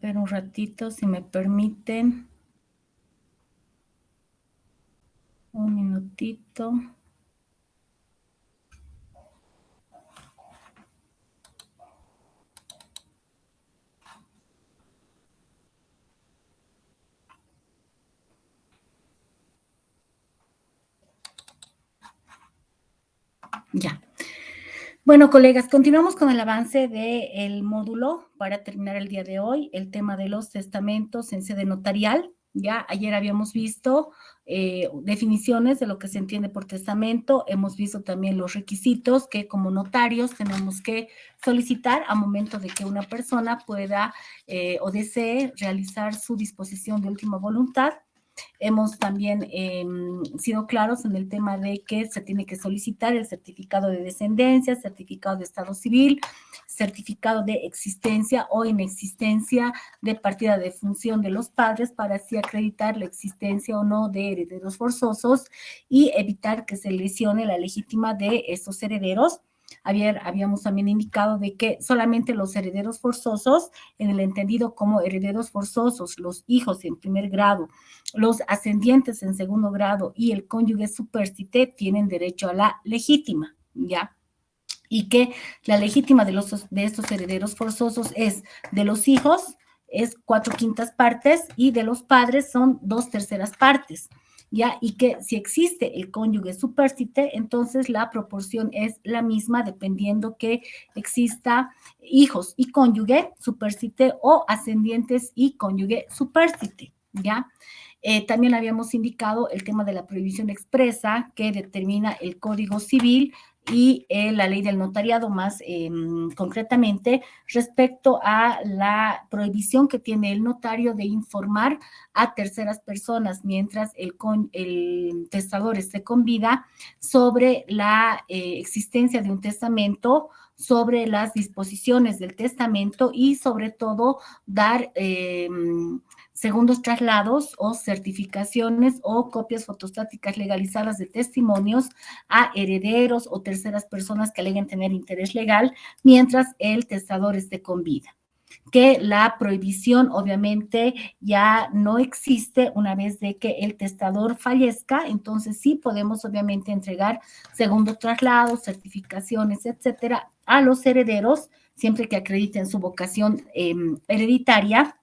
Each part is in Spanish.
ver un ratito, si me permiten. Un minutito. Ya. Bueno, colegas, continuamos con el avance del módulo para terminar el día de hoy, el tema de los testamentos en sede notarial. Ya ayer habíamos visto definiciones de lo que se entiende por testamento, hemos visto también los requisitos que como notarios tenemos que solicitar a momento de que una persona pueda o desee realizar su disposición de última voluntad. Hemos también sido claros en el tema de que se tiene que solicitar el certificado de descendencia, certificado de estado civil, certificado de existencia o inexistencia de partida de función de los padres para así acreditar la existencia o no de herederos forzosos y evitar que se lesione la legítima de estos herederos. Habíamos también indicado de que solamente los herederos forzosos, en el entendido como herederos forzosos, los hijos en primer grado, los ascendientes en segundo grado y el cónyuge supérstite tienen derecho a la legítima, ¿ya? Y que la legítima de estos herederos forzosos es de los hijos, es 4/5 partes, y de los padres son 2/3 partes. ¿Ya? Y que si existe el cónyuge supérstite, entonces la proporción es la misma dependiendo que exista hijos y cónyuge supérstite o ascendientes y cónyuge supérstite, ¿ya? También habíamos indicado el tema de la prohibición expresa que determina el Código Civil y la ley del notariado más concretamente respecto a la prohibición que tiene el notario de informar a terceras personas mientras el testador esté con vida sobre la existencia de un testamento, sobre las disposiciones del testamento y sobre todo dar segundos traslados o certificaciones o copias fotostáticas legalizadas de testimonios a herederos o terceras personas que aleguen tener interés legal mientras el testador esté con vida. Que la prohibición obviamente ya no existe una vez de que el testador fallezca, entonces sí podemos obviamente entregar segundo traslado, certificaciones, etcétera, a los herederos, siempre que acrediten su vocación hereditaria,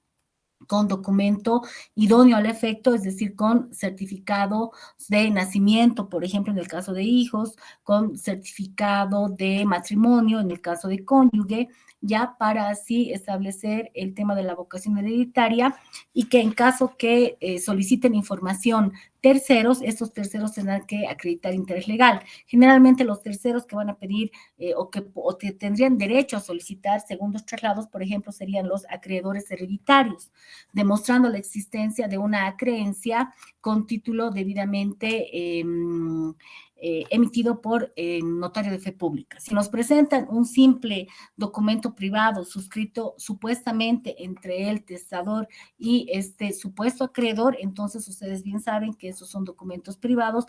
con documento idóneo al efecto, es decir, con certificado de nacimiento, por ejemplo, en el caso de hijos, con certificado de matrimonio, en el caso de cónyuge, ya para así establecer el tema de la vocación hereditaria y que en caso que soliciten información terceros, estos terceros tendrán que acreditar interés legal. Generalmente los terceros que van a pedir o que tendrían derecho a solicitar segundos traslados, por ejemplo, serían los acreedores hereditarios, demostrando la existencia de una creencia con título debidamente emitido por notario de fe pública. Si nos presentan un simple documento privado suscrito supuestamente entre el testador y este supuesto acreedor, entonces ustedes bien saben que esos son documentos privados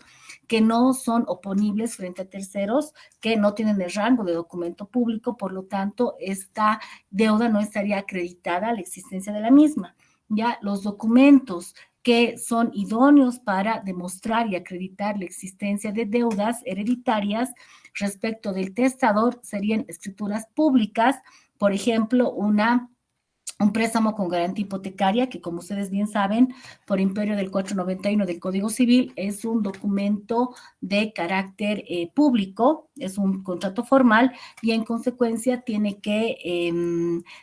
que no son oponibles frente a terceros, que no tienen el rango de documento público, por lo tanto, esta deuda no estaría acreditada a la existencia de la misma. Ya los documentos que son idóneos para demostrar y acreditar la existencia de deudas hereditarias respecto del testador serían escrituras públicas, por ejemplo, un préstamo con garantía hipotecaria, que como ustedes bien saben, por imperio del 491 del Código Civil, es un documento de carácter público, es un contrato formal y en consecuencia tiene que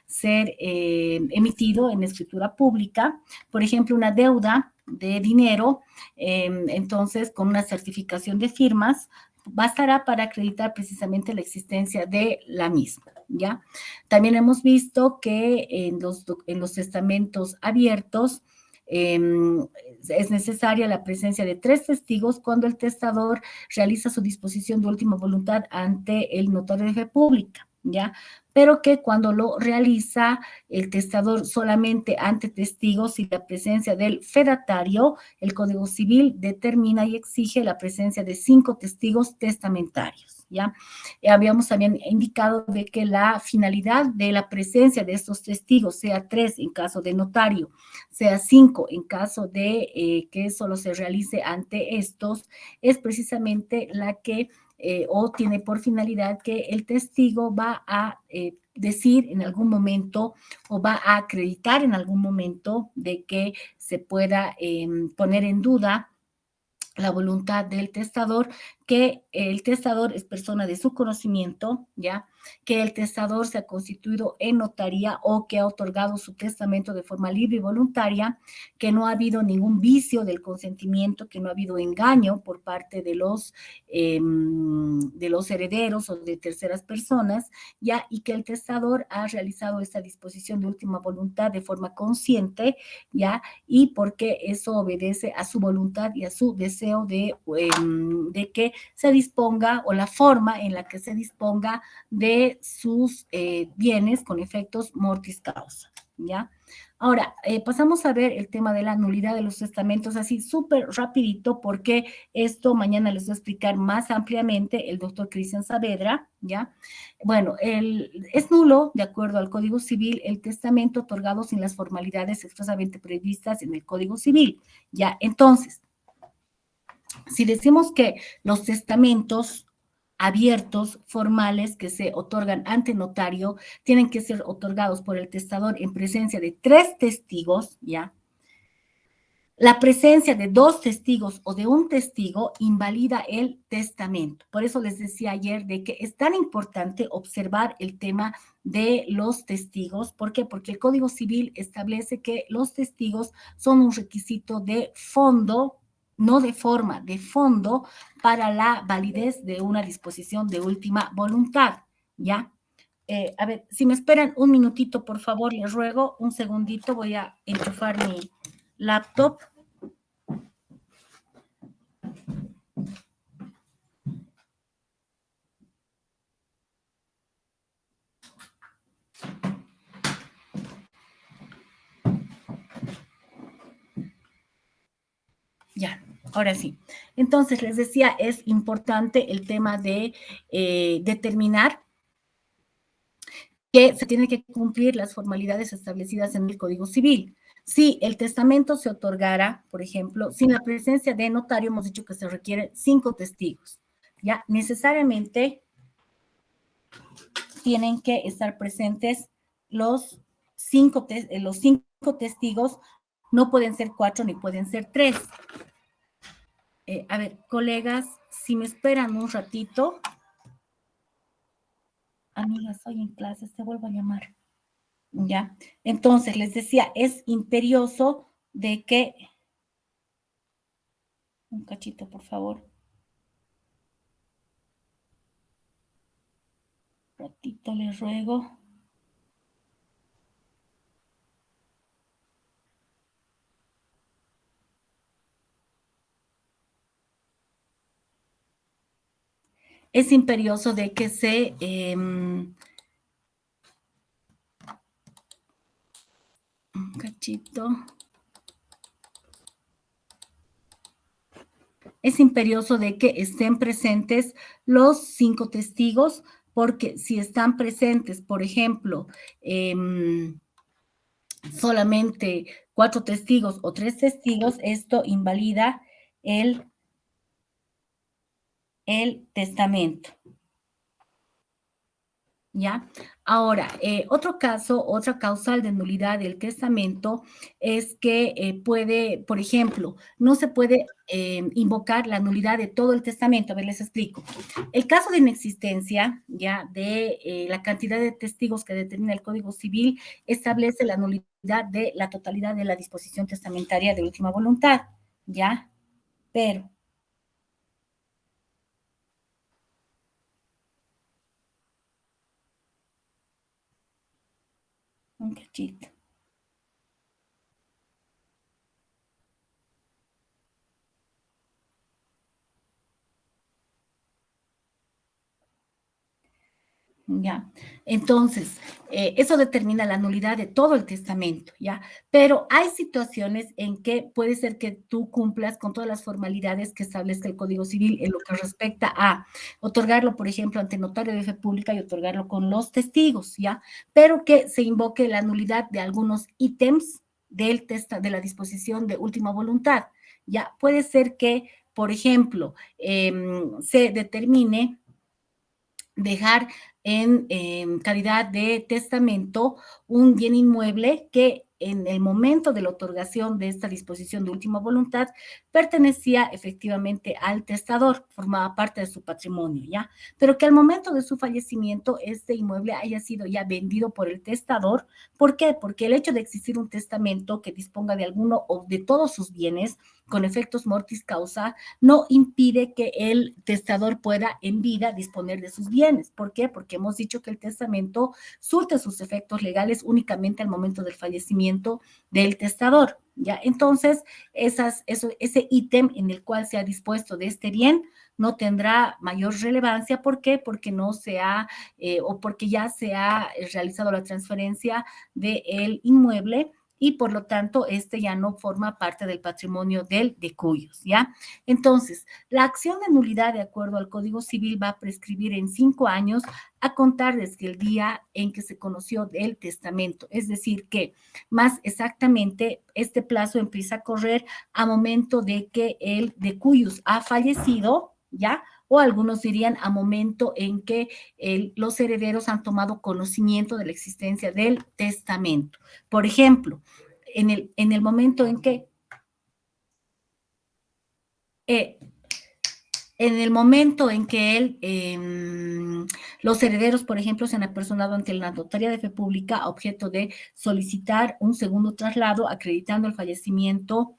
ser emitido en escritura pública. Por ejemplo, una deuda de dinero, entonces con una certificación de firmas, bastará para acreditar precisamente la existencia de la misma, ¿ya? También hemos visto que en los testamentos abiertos es necesaria la presencia de 3 testigos cuando el testador realiza su disposición de última voluntad ante el notario de fe pública, ¿ya? Pero que cuando lo realiza el testador solamente ante testigos y la presencia del fedatario, el Código Civil determina y exige la presencia de 5 testigos testamentarios. ¿ya? Habíamos también indicado de que la finalidad de la presencia de estos testigos, sea 3 en caso de notario, sea 5 en caso de que solo se realice ante estos, es precisamente la que o tiene por finalidad que el testigo va a decir en algún momento o va a acreditar en algún momento de que se pueda poner en duda la voluntad del testador, que el testador es persona de su conocimiento, ¿ya? Que el testador se ha constituido en notaría o que ha otorgado su testamento de forma libre y voluntaria, que no ha habido ningún vicio del consentimiento, que no ha habido engaño por parte de los herederos o de terceras personas, ¿ya? Y que el testador ha realizado esta disposición de última voluntad de forma consciente, ¿ya? Y porque eso obedece a su voluntad y a su deseo de que se disponga o la forma en la que se disponga de sus bienes con efectos mortis causa, ¿ya? Ahora, pasamos a ver el tema de la nulidad de los testamentos, así súper rapidito, porque esto mañana les voy a explicar más ampliamente el doctor Cristian Saavedra, ¿ya? Bueno, es nulo, de acuerdo al Código Civil, el testamento otorgado sin las formalidades expresamente previstas en el Código Civil, ¿ya? Entonces, si decimos que los testamentos abiertos, formales, que se otorgan ante notario, tienen que ser otorgados por el testador en presencia de 3 testigos, ¿ya? La presencia de 2 testigos o de un testigo invalida el testamento. Por eso les decía ayer de que es tan importante observar el tema de los testigos. ¿Por qué? Porque el Código Civil establece que los testigos son un requisito de fondo, no de forma, de fondo para la validez de una disposición de última voluntad, ¿ya? A ver, si me esperan un minutito, por favor, les ruego, un segundito, voy a enchufar mi laptop. Ya, ahora sí. Entonces, les decía, es importante el tema de determinar que se tienen que cumplir las formalidades establecidas en el Código Civil. Si el testamento se otorgara, por ejemplo, sin la presencia de notario, hemos dicho que se requieren 5 testigos. Ya, necesariamente tienen que estar presentes los 5 testigos, no pueden ser 4 ni pueden ser 3. A ver, colegas, si me esperan un ratito. Amiga, estoy en clases, te vuelvo a llamar. Ya. Entonces, les decía, es imperioso de que. Un cachito, por favor. Un ratito, les ruego. Es imperioso de que un cachito. Es imperioso de que estén presentes los 5 testigos, porque si están presentes, por ejemplo, solamente 4 testigos o 3 testigos, esto invalida el testamento. ¿Ya? Ahora, otro caso, otra causal de nulidad del testamento es que puede, por ejemplo, no se puede invocar la nulidad de todo el testamento. A ver, les explico. El caso de inexistencia, ya, de la cantidad de testigos que determina el Código Civil, establece la nulidad de la totalidad de la disposición testamentaria de última voluntad, ¿ya? Pero un cachito. ¿ya? Entonces, eso determina la nulidad de todo el testamento, ¿ya? Pero hay situaciones en que puede ser que tú cumplas con todas las formalidades que establezca el Código Civil en lo que respecta a otorgarlo, por ejemplo, ante notario de fe pública y otorgarlo con los testigos, ¿ya? Pero que se invoque la nulidad de algunos ítems de la disposición de última voluntad, ¿ya? Puede ser que, por ejemplo, se determine dejar en calidad de testamento un bien inmueble que en el momento de la otorgación de esta disposición de última voluntad pertenecía efectivamente al testador, formaba parte de su patrimonio, ¿ya? Pero que al momento de su fallecimiento este inmueble haya sido ya vendido por el testador. ¿Por qué? Porque el hecho de existir un testamento que disponga de alguno o de todos sus bienes con efectos mortis causa no impide que el testador pueda en vida disponer de sus bienes. ¿Por qué? Porque hemos dicho que el testamento surte sus efectos legales únicamente al momento del fallecimiento del testador. ¿Ya? Entonces, ese ítem en el cual se ha dispuesto de este bien no tendrá mayor relevancia. ¿Por qué? Porque no se ha, o porque ya se ha realizado la transferencia del inmueble y por lo tanto este ya no forma parte del patrimonio del de cuyos, ¿ya? Entonces, la acción de nulidad de acuerdo al Código Civil va a prescribir en 5 años a contar desde el día en que se conoció el testamento, es decir, que más exactamente este plazo empieza a correr a momento de que el de cuyos ha fallecido, ¿ya? O algunos dirían a momento en que los herederos han tomado conocimiento de la existencia del testamento. Por ejemplo, en el momento en que eh, en el momento en que los herederos, por ejemplo, se han apersonado ante la notaría de fe pública a objeto de solicitar un segundo traslado acreditando el fallecimiento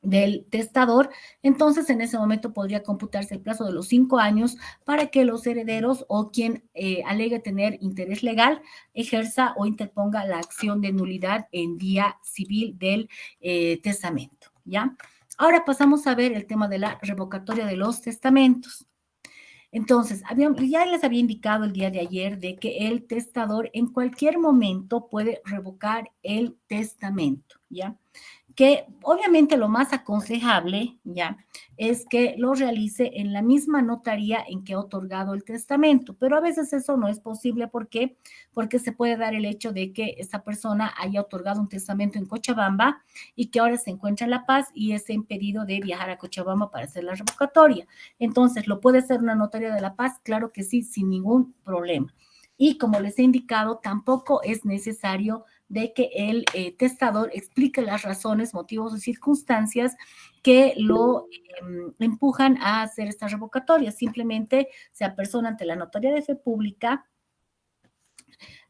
del testador, entonces en ese momento podría computarse el plazo de los 5 años para que los herederos o quien alegue tener interés legal ejerza o interponga la acción de nulidad en vía civil del testamento, ¿ya? Ahora pasamos a ver el tema de la revocatoria de los testamentos. Entonces, ya les había indicado el día de ayer de que el testador en cualquier momento puede revocar el testamento, ¿ya? Que obviamente lo más aconsejable, ya, es que lo realice en la misma notaría en que ha otorgado el testamento, pero a veces eso no es posible. ¿Por qué? Porque se puede dar el hecho de que esta persona haya otorgado un testamento en Cochabamba y que ahora se encuentra en La Paz y es impedido de viajar a Cochabamba para hacer la revocatoria. Entonces, ¿lo puede hacer una notaria de La Paz? Claro que sí, sin ningún problema. Y como les he indicado, tampoco es necesario de que el testador explique las razones, motivos o circunstancias que lo empujan a hacer esta revocatoria. Simplemente se apersona ante la notaría de fe pública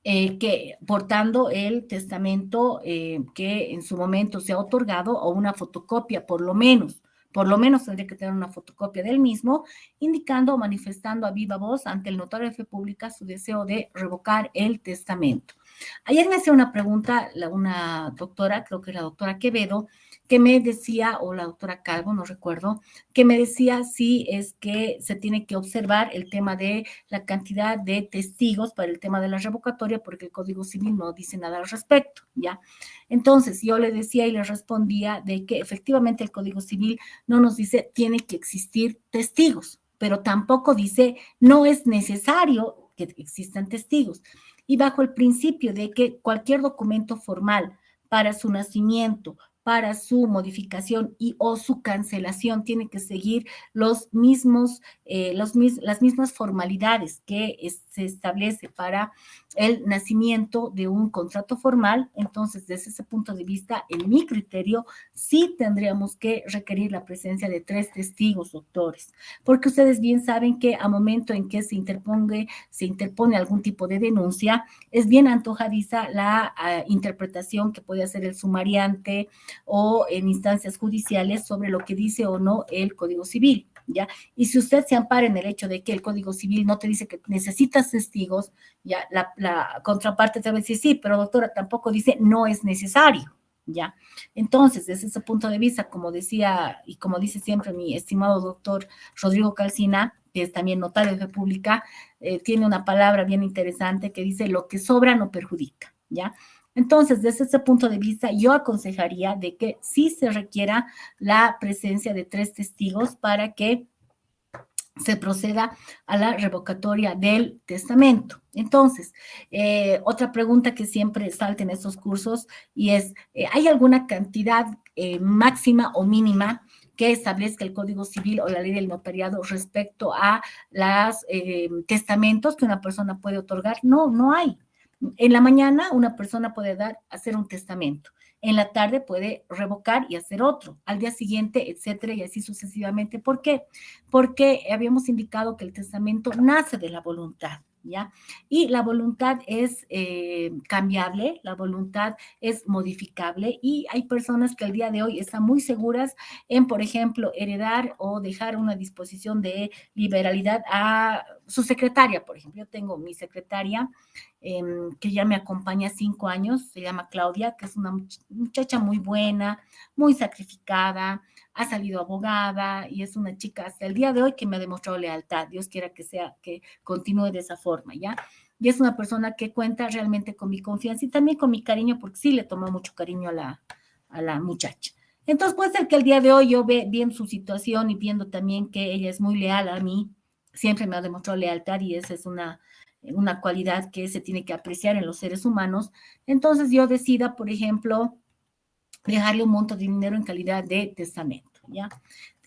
que portando el testamento que en su momento se ha otorgado o una fotocopia por lo menos tendría que tener una fotocopia del mismo, indicando o manifestando a viva voz ante el notario de fe pública su deseo de revocar el testamento. Ayer me hacía una pregunta una doctora, creo que la doctora Quevedo, que me decía, o la doctora Calvo, no recuerdo, que me decía si es que se tiene que observar el tema de la cantidad de testigos para el tema de la revocatoria, porque el Código Civil no dice nada al respecto, ¿ya? Entonces, yo le decía y le respondía de que efectivamente el Código Civil no nos dice tiene que existir testigos, pero tampoco dice no es necesario que existan testigos. Y bajo el principio de que cualquier documento formal para su nacimiento, para su modificación y o su cancelación tiene que seguir las mismas formalidades que se establece para el nacimiento de un contrato formal. Entonces, desde ese punto de vista, en mi criterio, sí tendríamos que requerir la presencia de 3 testigos, doctores, porque ustedes bien saben que a momento en que se interpone algún tipo de denuncia, es bien antojadiza la interpretación que puede hacer el sumariante o en instancias judiciales sobre lo que dice o no el Código Civil, ¿ya? Y si usted se ampara en el hecho de que el Código Civil no te dice que necesitas testigos, ya la contraparte te va a decir, sí, pero doctora, tampoco dice no es necesario, ¿ya? Entonces, desde ese punto de vista, como decía y como dice siempre mi estimado doctor Rodrigo Calcina, que es también notario de fe pública, tiene una palabra bien interesante que dice: lo que sobra no perjudica, ¿ya? Entonces, desde ese punto de vista, yo aconsejaría de que sí se requiera la presencia de 3 testigos para que se proceda a la revocatoria del testamento. Entonces, otra pregunta que siempre salta en estos cursos y es: ¿hay alguna cantidad máxima o mínima que establezca el Código Civil o la ley del notariado respecto a los testamentos que una persona puede otorgar? No, no hay. En la mañana una persona puede hacer un testamento. En la tarde puede revocar y hacer otro. Al día siguiente, etcétera, y así sucesivamente. ¿Por qué? Porque habíamos indicado que el testamento nace de la voluntad, ¿ya? Y la voluntad es cambiable, la voluntad es modificable, y hay personas que al día de hoy están muy seguras en, por ejemplo, heredar o dejar una disposición de liberalidad a su secretaria. Por ejemplo, yo tengo mi secretaria que ya me acompaña 5 años, se llama Claudia, que es una muchacha muy buena, muy sacrificada, ha salido abogada y es una chica hasta el día de hoy que me ha demostrado lealtad. Dios quiera que continúe de esa forma, ¿ya? Y es una persona que cuenta realmente con mi confianza y también con mi cariño, porque sí le tomó mucho cariño a la muchacha. Entonces puede ser que el día de hoy yo viendo su situación y viendo también que ella es muy leal a mí, siempre me ha demostrado lealtad, y esa es una cualidad que se tiene que apreciar en los seres humanos. Entonces yo decida, por ejemplo, dejarle un monto de dinero en calidad de testamento, ¿ya?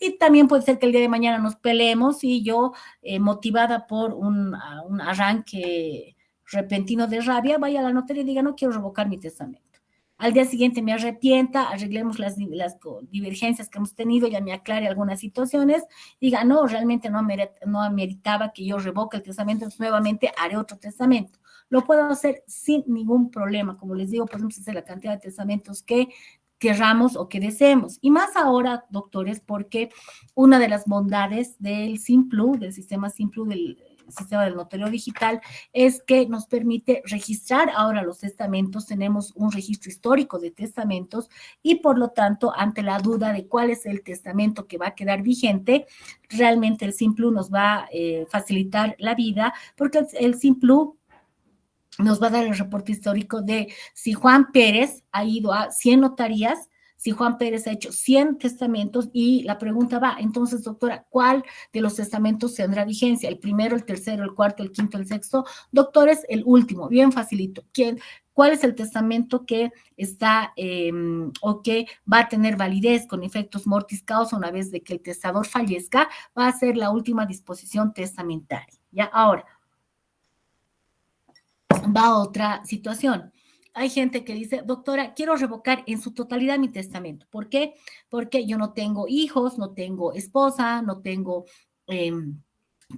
Y también puede ser que el día de mañana nos peleemos y yo, motivada por un arranque repentino de rabia, vaya a la notaría y diga: no quiero revocar mi testamento. Al día siguiente me arrepienta, arreglemos las divergencias que hemos tenido, ya me aclare algunas situaciones, diga: no, realmente no ameritaba que yo revoque el testamento, entonces nuevamente haré otro testamento. Lo puedo hacer sin ningún problema. Como les digo, podemos hacer la cantidad de testamentos que querramos o que deseemos. Y más ahora, doctores, porque una de las bondades del Simplu, del sistema Simplu, del sistema del notario digital, es que nos permite registrar ahora los testamentos. Tenemos un registro histórico de testamentos y, por lo tanto, ante la duda de cuál es el testamento que va a quedar vigente, realmente el Simplu nos va a facilitar la vida, porque el Simplu nos va a dar el reporte histórico de si Juan Pérez ha ido a 100 notarías, si Juan Pérez ha hecho 100 testamentos, y la pregunta va: entonces, doctora, ¿cuál de los testamentos tendrá vigencia? ¿El primero, el tercero, el cuarto, el quinto, el sexto? Doctores, el último, bien facilito. ¿Cuál es el testamento que está o que va a tener validez con efectos mortis causa una vez de que el testador fallezca? Va a ser la última disposición testamentaria. Ya, ahora va a otra situación. Hay gente que dice: doctora, quiero revocar en su totalidad mi testamento. ¿Por qué? Porque yo no tengo hijos, no tengo esposa, no tengo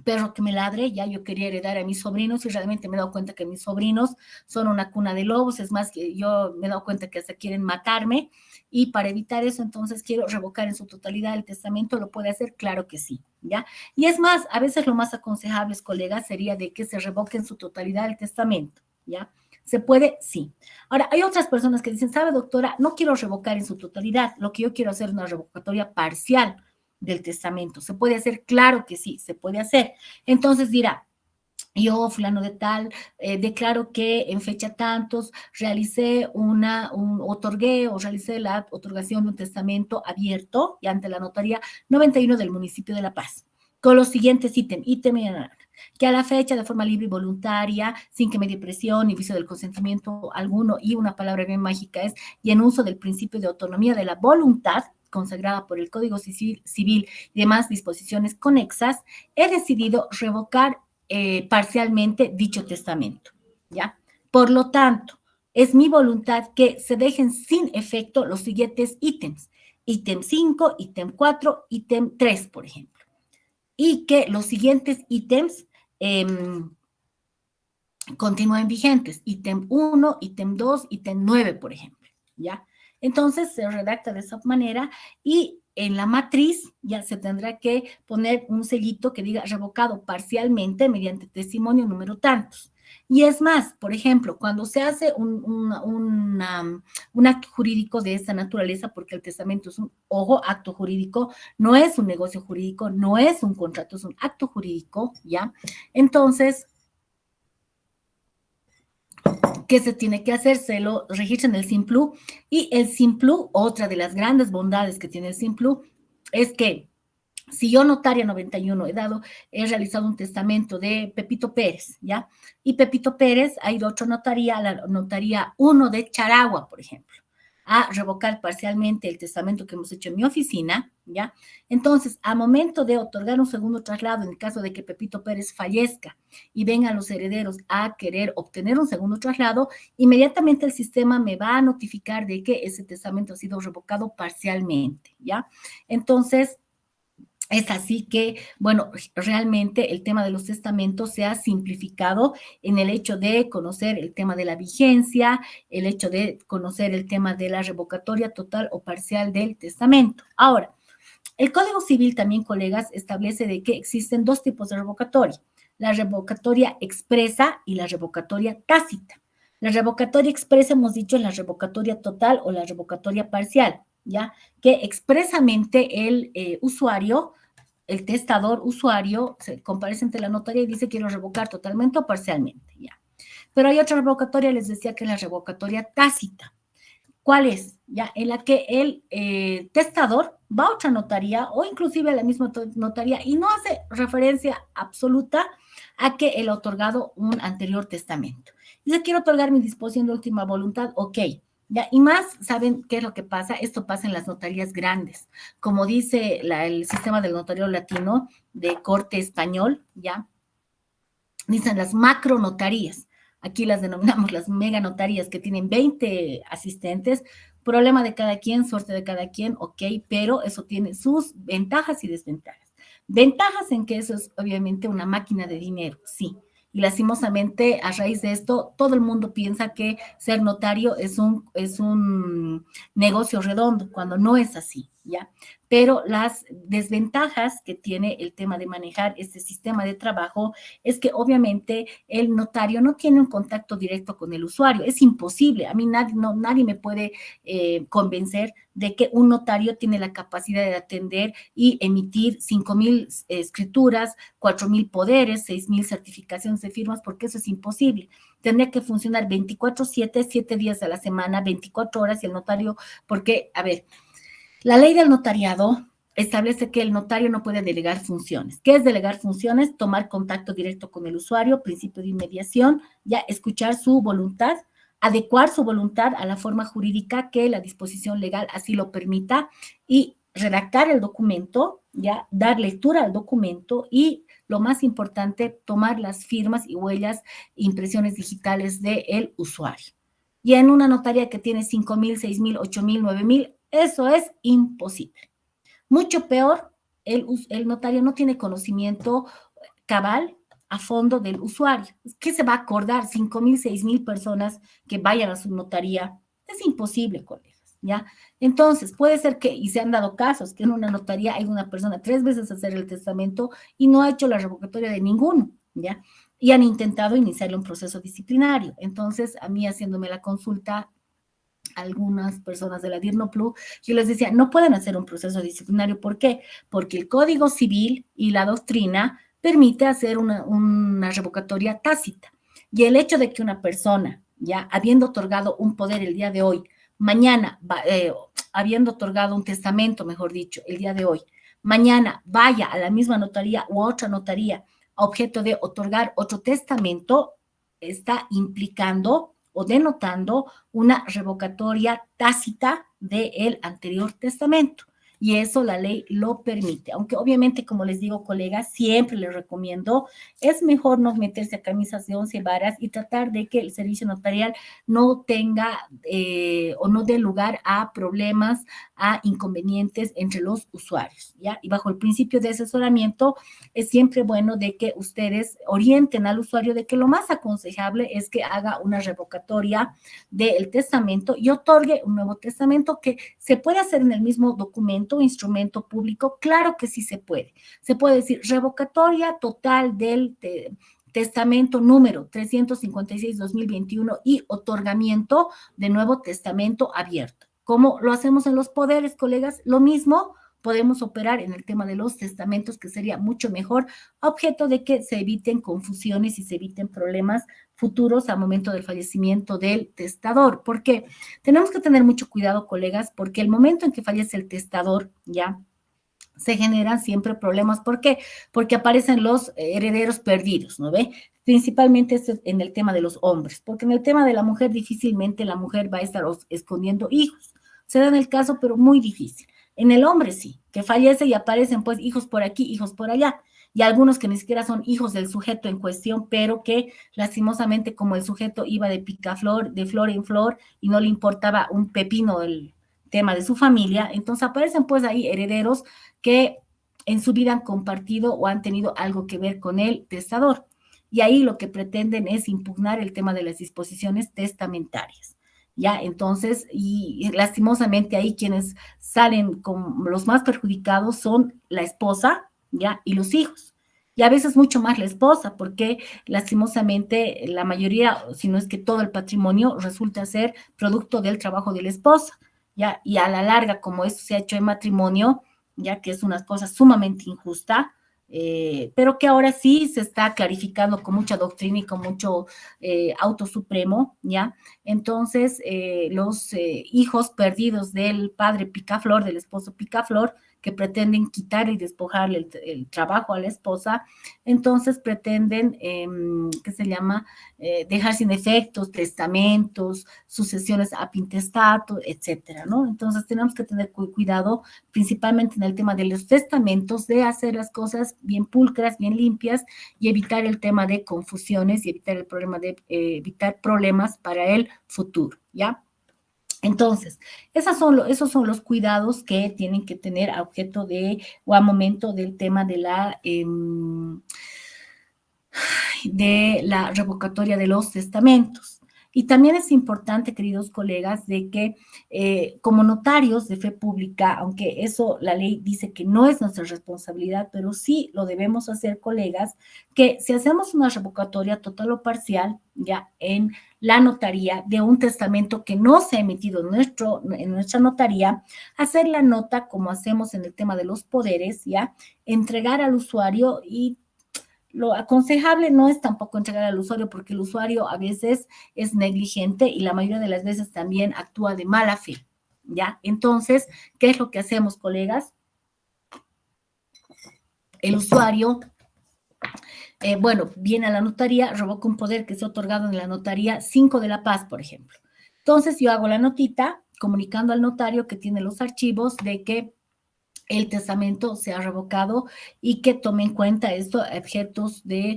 perro que me ladre, ya yo quería heredar a mis sobrinos y realmente me he dado cuenta que mis sobrinos son una cuna de lobos. Es más, que yo me he dado cuenta que hasta quieren matarme, y para evitar eso, entonces quiero revocar en su totalidad el testamento. ¿Lo puede hacer? Claro que sí, ¿ya? Y es más, a veces lo más aconsejable, colegas, sería de que se revoque en su totalidad el testamento, ¿ya? ¿Se puede? Sí. Ahora, hay otras personas que dicen: ¿sabe, doctora? No quiero revocar en su totalidad, lo que yo quiero hacer es una revocatoria parcial del testamento. ¿Se puede hacer? Claro que sí, se puede hacer. Entonces dirá: yo, fulano de tal, declaro que en fecha tantos realicé la otorgación de un testamento abierto y ante la notaría 91 del municipio de La Paz, con los siguientes ítems, que a la fecha, de forma libre y voluntaria, sin que me dé presión ni vicio del consentimiento alguno, y una palabra bien mágica es: y en uso del principio de autonomía de la voluntad, consagrada por el Código Civil y demás disposiciones conexas, he decidido revocar parcialmente dicho testamento, ¿ya? Por lo tanto, es mi voluntad que se dejen sin efecto los siguientes ítems: ítem 5, ítem 4, ítem 3, por ejemplo, y que los siguientes ítems continúen vigentes: ítem 1, ítem 2, ítem 9, por ejemplo, ¿ya? Entonces se redacta de esa manera, y en la matriz ya se tendrá que poner un sellito que diga: revocado parcialmente mediante testimonio número tantos. Y es más, por ejemplo, cuando se hace un acto jurídico de esta naturaleza, porque el testamento es un, ojo, acto jurídico, no es un negocio jurídico, no es un contrato, es un acto jurídico, ¿ya? Entonces, ¿qué se tiene que hacer? Se lo registra en el Simplu, y el Simplu, otra de las grandes bondades que tiene el Simplu, es que si yo, notaria 91, he realizado un testamento de Pepito Pérez, ¿ya? Y Pepito Pérez ha ido a otra notaría, a la notaría 1 de Charagua, por ejemplo, a revocar parcialmente el testamento que hemos hecho en mi oficina, ¿ya? Entonces, a momento de otorgar un segundo traslado, en el caso de que Pepito Pérez fallezca y vengan los herederos a querer obtener un segundo traslado, inmediatamente el sistema me va a notificar de que ese testamento ha sido revocado parcialmente, ¿ya? Entonces, es así que, bueno, realmente el tema de los testamentos se ha simplificado en el hecho de conocer el tema de la vigencia, el hecho de conocer el tema de la revocatoria total o parcial del testamento. Ahora, el Código Civil también, colegas, establece de que existen dos tipos de revocatoria: la revocatoria expresa y la revocatoria tácita. La revocatoria expresa, hemos dicho, es la revocatoria total o la revocatoria parcial, ¿ya? Que expresamente el usuario, el testador usuario, se comparece ante la notaría y dice: quiero revocar totalmente o parcialmente, ¿ya? Pero hay otra revocatoria, les decía, que es la revocatoria tácita. ¿Cuál es? Ya, en la que el testador va a otra notaría o inclusive a la misma notaría y no hace referencia absoluta a que él ha otorgado un anterior testamento. Dice: quiero otorgar mi disposición de última voluntad, ok. Ya, y más, ¿saben qué es lo que pasa? Esto pasa en las notarías grandes. Como dice el sistema del notario latino de corte español, ¿ya? Dicen las macro notarías. Aquí las denominamos las mega notarías, que tienen 20 asistentes. Problema de cada quien, suerte de cada quien, ok, pero eso tiene sus ventajas y desventajas. Ventajas en que eso es obviamente una máquina de dinero, sí. Y lastimosamente, a raíz de esto, todo el mundo piensa que ser notario es un negocio redondo, cuando no es así, ¿ya? Pero las desventajas que tiene el tema de manejar este sistema de trabajo es que obviamente el notario no tiene un contacto directo con el usuario. Es imposible. A mí nadie me puede convencer de que un notario tiene la capacidad de atender y emitir 5,000 escrituras, 4,000 poderes, 6,000 certificaciones de firmas, porque eso es imposible. Tendría que funcionar 24/7, 7 días a la semana, 24 horas, y el notario, porque, a ver, la ley del notariado establece que el notario no puede delegar funciones. ¿Qué es delegar funciones? Tomar contacto directo con el usuario, principio de inmediación, ya escuchar su voluntad, adecuar su voluntad a la forma jurídica que la disposición legal así lo permita, y redactar el documento, ya dar lectura al documento y, lo más importante, tomar las firmas y huellas, impresiones digitales del usuario. Y en una notaría que tiene 5,000, 6,000, 8,000, 9,000, eso es imposible. Mucho peor, el notario no tiene conocimiento cabal a fondo del usuario. ¿Qué se va a acordar? 5,000, 6,000 personas que vayan a su notaría. Es imposible, colegas, ¿ya? Entonces, puede ser que, y se han dado casos, que en una notaría hay una persona 3 veces a hacer el testamento y no ha hecho la revocatoria de ninguno, ¿ya? Y han intentado iniciarle un proceso disciplinario. Entonces, a mí, haciéndome la consulta, algunas personas de la DIRNOPLU, yo les decía: no pueden hacer un proceso disciplinario. ¿Por qué? Porque el Código Civil y la doctrina permite hacer una revocatoria tácita. Y el hecho de que una persona, ya habiendo otorgado un poder el día de hoy, mañana, habiendo otorgado un testamento, mejor dicho, el día de hoy, mañana vaya a la misma notaría u otra notaría a objeto de otorgar otro testamento, está implicando o denotando una revocatoria tácita del anterior testamento. Y eso la ley lo permite. Aunque obviamente, como les digo, colegas, siempre les recomiendo, es mejor no meterse a camisas de 11 varas y tratar de que el servicio notarial no tenga o no dé lugar a problemas, a inconvenientes entre los usuarios, ¿ya? Y bajo el principio de asesoramiento, es siempre bueno de que ustedes orienten al usuario de que lo más aconsejable es que haga una revocatoria del testamento y otorgue un nuevo testamento. Que se puede hacer en el mismo documento o instrumento público. Claro que sí se puede. Se puede decir: revocatoria total del testamento número 356-2021 y otorgamiento de nuevo testamento abierto. ¿Cómo lo hacemos en los poderes, colegas? Lo mismo podemos operar en el tema de los testamentos, que sería mucho mejor, objeto de que se eviten confusiones y se eviten problemas futuros al momento del fallecimiento del testador. ¿Por qué? Tenemos que tener mucho cuidado, colegas, porque el momento en que fallece el testador, ya se generan siempre problemas. ¿Por qué? Porque aparecen los herederos perdidos, ¿no ve? Principalmente en el tema de los hombres, porque en el tema de la mujer difícilmente la mujer va a estar escondiendo hijos. Se da en el caso, pero muy difícil. En el hombre sí, que fallece y aparecen pues hijos por aquí, hijos por allá, y algunos que ni siquiera son hijos del sujeto en cuestión, pero que lastimosamente como el sujeto iba de picaflor, de flor en flor, y no le importaba un pepino el tema de su familia, entonces aparecen pues ahí herederos que en su vida han compartido o han tenido algo que ver con el testador. Y ahí lo que pretenden es impugnar el tema de las disposiciones testamentarias. Ya, entonces, y lastimosamente ahí quienes salen como los más perjudicados son la esposa, ya, y los hijos. Y a veces mucho más la esposa, porque lastimosamente la mayoría, si no es que todo el patrimonio, resulta ser producto del trabajo de la esposa, ya, y a la larga, como esto se ha hecho en matrimonio, ya que es una cosa sumamente injusta, pero que ahora sí se está clarificando con mucha doctrina y con mucho auto supremo, ¿ya? Entonces, los hijos perdidos del padre Picaflor, del esposo Picaflor, que pretenden quitar y despojarle el trabajo a la esposa, entonces pretenden, ¿qué se llama? Dejar sin efectos testamentos, sucesiones a intestato, etcétera, ¿no? Entonces tenemos que tener cuidado, principalmente en el tema de los testamentos, de hacer las cosas bien pulcras, bien limpias y evitar el tema de confusiones y evitar el problema de evitar problemas para el futuro, ¿ya? Entonces, esos son los cuidados que tienen que tener a objeto de o a momento del tema de la revocatoria de los testamentos. Y también es importante, queridos colegas, de que como notarios de fe pública, aunque eso la ley dice que no es nuestra responsabilidad, pero sí lo debemos hacer, colegas, que si hacemos una revocatoria total o parcial, ya en la notaría de un testamento que no se ha emitido en nuestra notaría, hacer la nota como hacemos en el tema de los poderes, ya, entregar al usuario y lo aconsejable no es tampoco entregar al usuario porque el usuario a veces es negligente y la mayoría de las veces también actúa de mala fe, ¿ya? Entonces, ¿qué es lo que hacemos, colegas? El usuario, bueno, viene a la notaría, revoca un poder que es otorgado en la notaría 5 de La Paz, por ejemplo. Entonces, yo hago la notita comunicando al notario que tiene los archivos de que el testamento se ha revocado y que tome en cuenta esto,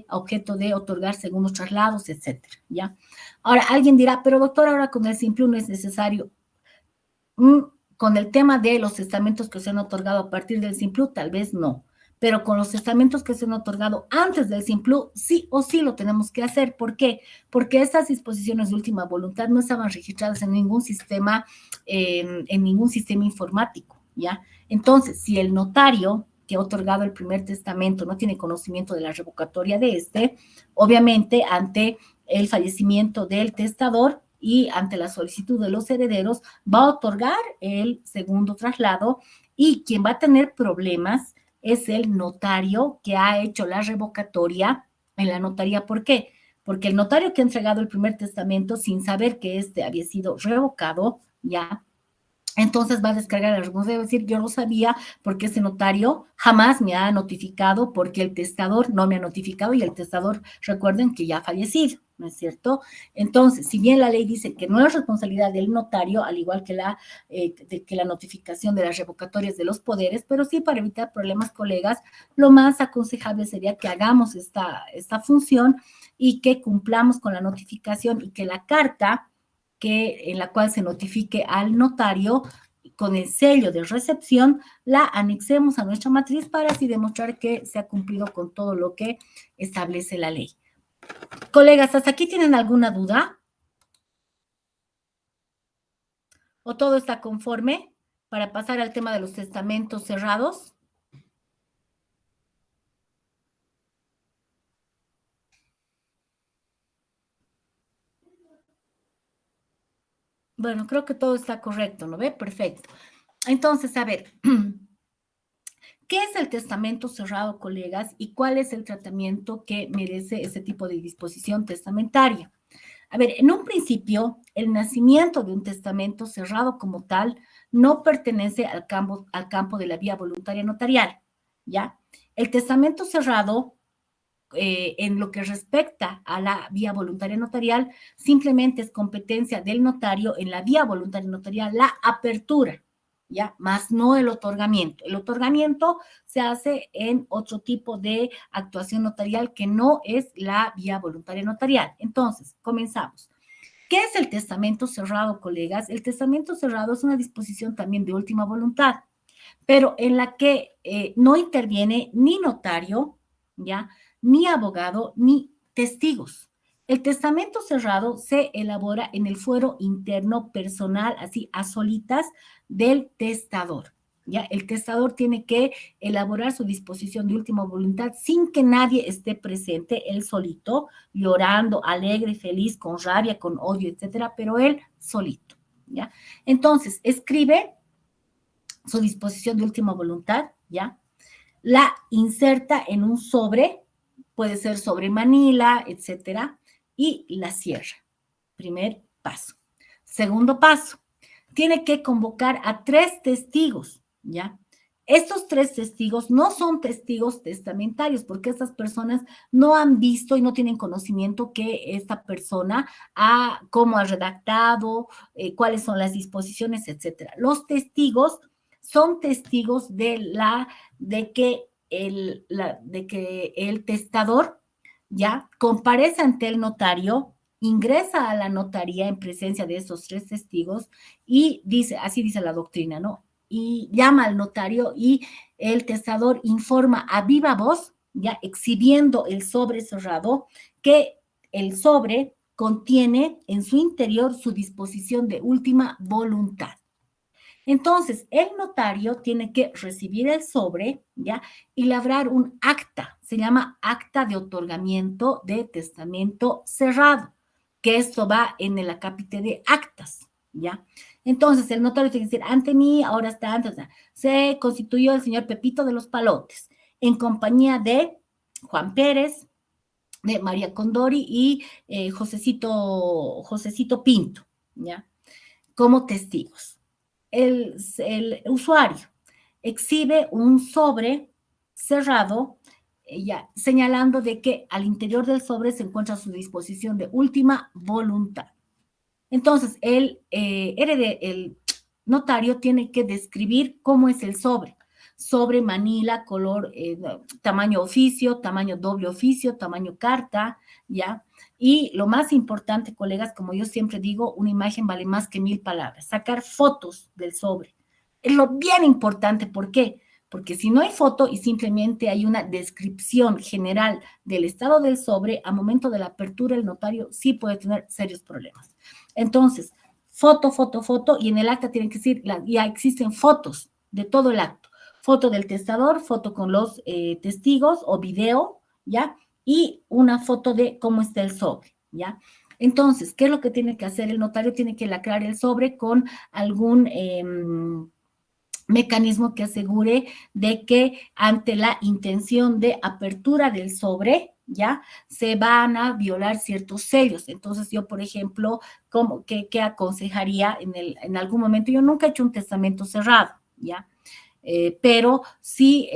objeto de otorgar segundos traslados, etcétera, ¿ya? Ahora, alguien dirá, pero doctor, ahora con el Simplu no es necesario. Con el tema de los testamentos que se han otorgado a partir del Simplu, tal vez no. Pero con los testamentos que se han otorgado antes del Simplu, sí o sí lo tenemos que hacer. ¿Por qué? Porque estas disposiciones de última voluntad no estaban registradas en ningún sistema informático, ¿ya? Entonces, si el notario que ha otorgado el primer testamento no tiene conocimiento de la revocatoria de este, obviamente ante el fallecimiento del testador y ante la solicitud de los herederos va a otorgar el segundo traslado y quien va a tener problemas es el notario que ha hecho la revocatoria en la notaría. ¿Por qué? Porque el notario que ha entregado el primer testamento sin saber que este había sido revocado, ya, entonces va a descargar el responsable, va a decir, yo no sabía porque ese notario jamás me ha notificado porque el testador no me ha notificado y el testador, recuerden que ya ha fallecido, ¿no es cierto? Entonces, si bien la ley dice que no es responsabilidad del notario, al igual que la notificación de las revocatorias de los poderes, pero sí para evitar problemas, colegas, lo más aconsejable sería que hagamos esta función y que cumplamos con la notificación y que la carta en la cual se notifique al notario con el sello de recepción, la anexemos a nuestra matriz para así demostrar que se ha cumplido con todo lo que establece la ley. Colegas, ¿hasta aquí tienen alguna duda? ¿O todo está conforme para pasar al tema de los testamentos cerrados? Bueno, creo que todo está correcto, ¿no ve? Perfecto. Entonces, a ver, ¿qué es el testamento cerrado, colegas? ¿Y cuál es el tratamiento que merece ese tipo de disposición testamentaria? A ver, en un principio, el nacimiento de un testamento cerrado como tal no pertenece al campo de la vía voluntaria notarial, ¿ya? El testamento cerrado, en lo que respecta a la vía voluntaria notarial, simplemente es competencia del notario en la vía voluntaria notarial, la apertura, ¿ya? Más no el otorgamiento. El otorgamiento se hace en otro tipo de actuación notarial que no es la vía voluntaria notarial. Entonces, comenzamos. ¿Qué es el testamento cerrado, colegas? El testamento cerrado es una disposición también de última voluntad, pero en la que no interviene ni notario, ¿ya? Ni abogado, ni testigos. El testamento cerrado se elabora en el fuero interno personal, así a solitas, del testador. ¿Ya? El testador tiene que elaborar su disposición de última voluntad sin que nadie esté presente, él solito, llorando, alegre, feliz, con rabia, con odio, etcétera, pero él solito. ¿Ya? Entonces, escribe su disposición de última voluntad, ¿ya? La inserta en un sobre, puede ser sobre manila, etcétera, y la cierra. Primer paso. Segundo paso, tiene que convocar a 3 testigos, ¿ya? Estos 3 testigos no son testigos testamentarios porque estas personas no han visto y no tienen conocimiento que esta persona cómo ha redactado, cuáles son las disposiciones, etcétera. Los testigos son testigos de que el testador ya comparece ante el notario, ingresa a la notaría en presencia de estos 3 testigos y dice, así dice la doctrina, ¿no? Y llama al notario y el testador informa a viva voz, ya exhibiendo el sobre cerrado, que el sobre contiene en su interior su disposición de última voluntad. Entonces, el notario tiene que recibir el sobre, ¿ya? Y labrar un acta, se llama acta de otorgamiento de testamento cerrado, que esto va en el acápite de actas, ¿ya? Entonces, el notario tiene que decir, ante mí, ahora está, antes, se constituyó el señor Pepito de los Palotes, en compañía de Juan Pérez, de María Condori y Josecito Pinto, ¿ya? Como testigos. El usuario exhibe un sobre cerrado, ya, señalando de que al interior del sobre se encuentra su disposición de última voluntad. Entonces, el notario tiene que describir cómo es el sobre. Sobre manila, color, tamaño oficio, tamaño doble oficio, tamaño carta, ¿ya? Y lo más importante, colegas, como yo siempre digo, una imagen vale más que 1000 palabras. Sacar fotos del sobre. Es lo bien importante. ¿Por qué? Porque si no hay foto y simplemente hay una descripción general del estado del sobre, a momento de la apertura, el notario sí puede tener serios problemas. Entonces, foto, y en el acta tienen que decir, ya existen fotos de todo el acto. Foto del testador, foto con los testigos o video, ¿ya? Y una foto de cómo está el sobre, ¿ya? Entonces, ¿qué es lo que tiene que hacer? El notario tiene que lacrar el sobre con algún mecanismo que asegure de que ante la intención de apertura del sobre, ¿ya? Se van a violar ciertos sellos. Entonces, yo, por ejemplo, ¿qué aconsejaría en algún momento? Yo nunca he hecho un testamento cerrado, ¿ya? Pero sí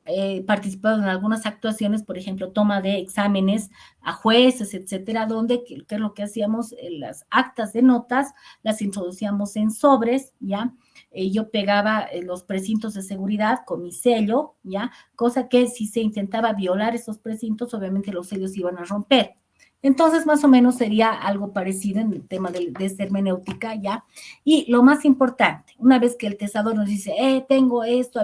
he participado en algunas actuaciones, por ejemplo, toma de exámenes a jueces, etcétera, donde, ¿qué es lo que hacíamos? Las actas de notas las introducíamos en sobres, ¿ya? Yo pegaba los precintos de seguridad con mi sello, ¿ya? Cosa que si se intentaba violar esos precintos, obviamente los sellos iban a romper. Entonces, más o menos sería algo parecido en el tema de esta hermenéutica, ¿ya? Y lo más importante, una vez que el testador nos dice, tengo esto,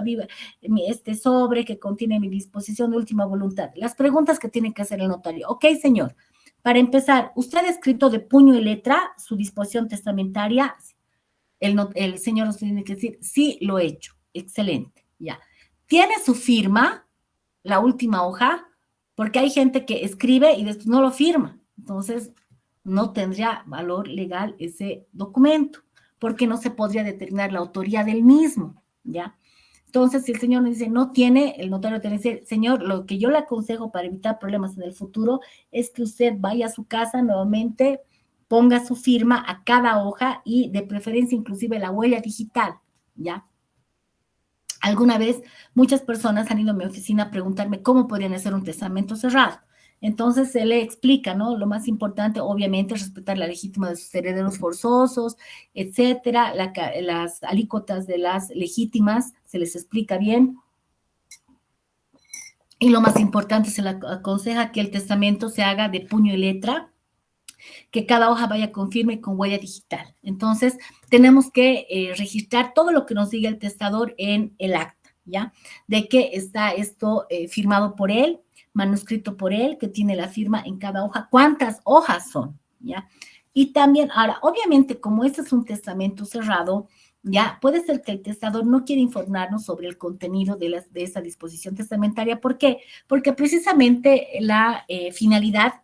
este sobre que contiene mi disposición de última voluntad, las preguntas que tiene que hacer el notario. Ok, señor, para empezar, ¿usted ha escrito de puño y letra su disposición testamentaria? El señor nos tiene que decir, sí, lo he hecho. Excelente, ya. ¿Tiene su firma, la última hoja? Porque hay gente que escribe y después no lo firma. Entonces, no tendría valor legal ese documento, porque no se podría determinar la autoría del mismo, ¿ya? Entonces, si el señor nos dice no tiene, el notario tiene que decir, señor, lo que yo le aconsejo para evitar problemas en el futuro es que usted vaya a su casa nuevamente, ponga su firma a cada hoja y de preferencia inclusive la huella digital, ¿ya? Alguna vez muchas personas han ido a mi oficina a preguntarme cómo podrían hacer un testamento cerrado. Entonces se le explica, ¿no? Lo más importante, obviamente, es respetar la legítima de sus herederos forzosos, etcétera, las alícuotas de las legítimas, se les explica bien. Y lo más importante, se le aconseja que el testamento se haga de puño y letra, que cada hoja vaya con firma y con huella digital. Entonces, tenemos que registrar todo lo que nos diga el testador en el acta, ¿ya? De que está esto firmado por él, manuscrito por él, que tiene la firma en cada hoja, cuántas hojas son, ¿ya? Y también, ahora, obviamente, como este es un testamento cerrado, ya puede ser que el testador no quiera informarnos sobre el contenido de esa disposición testamentaria. ¿Por qué? Porque precisamente la finalidad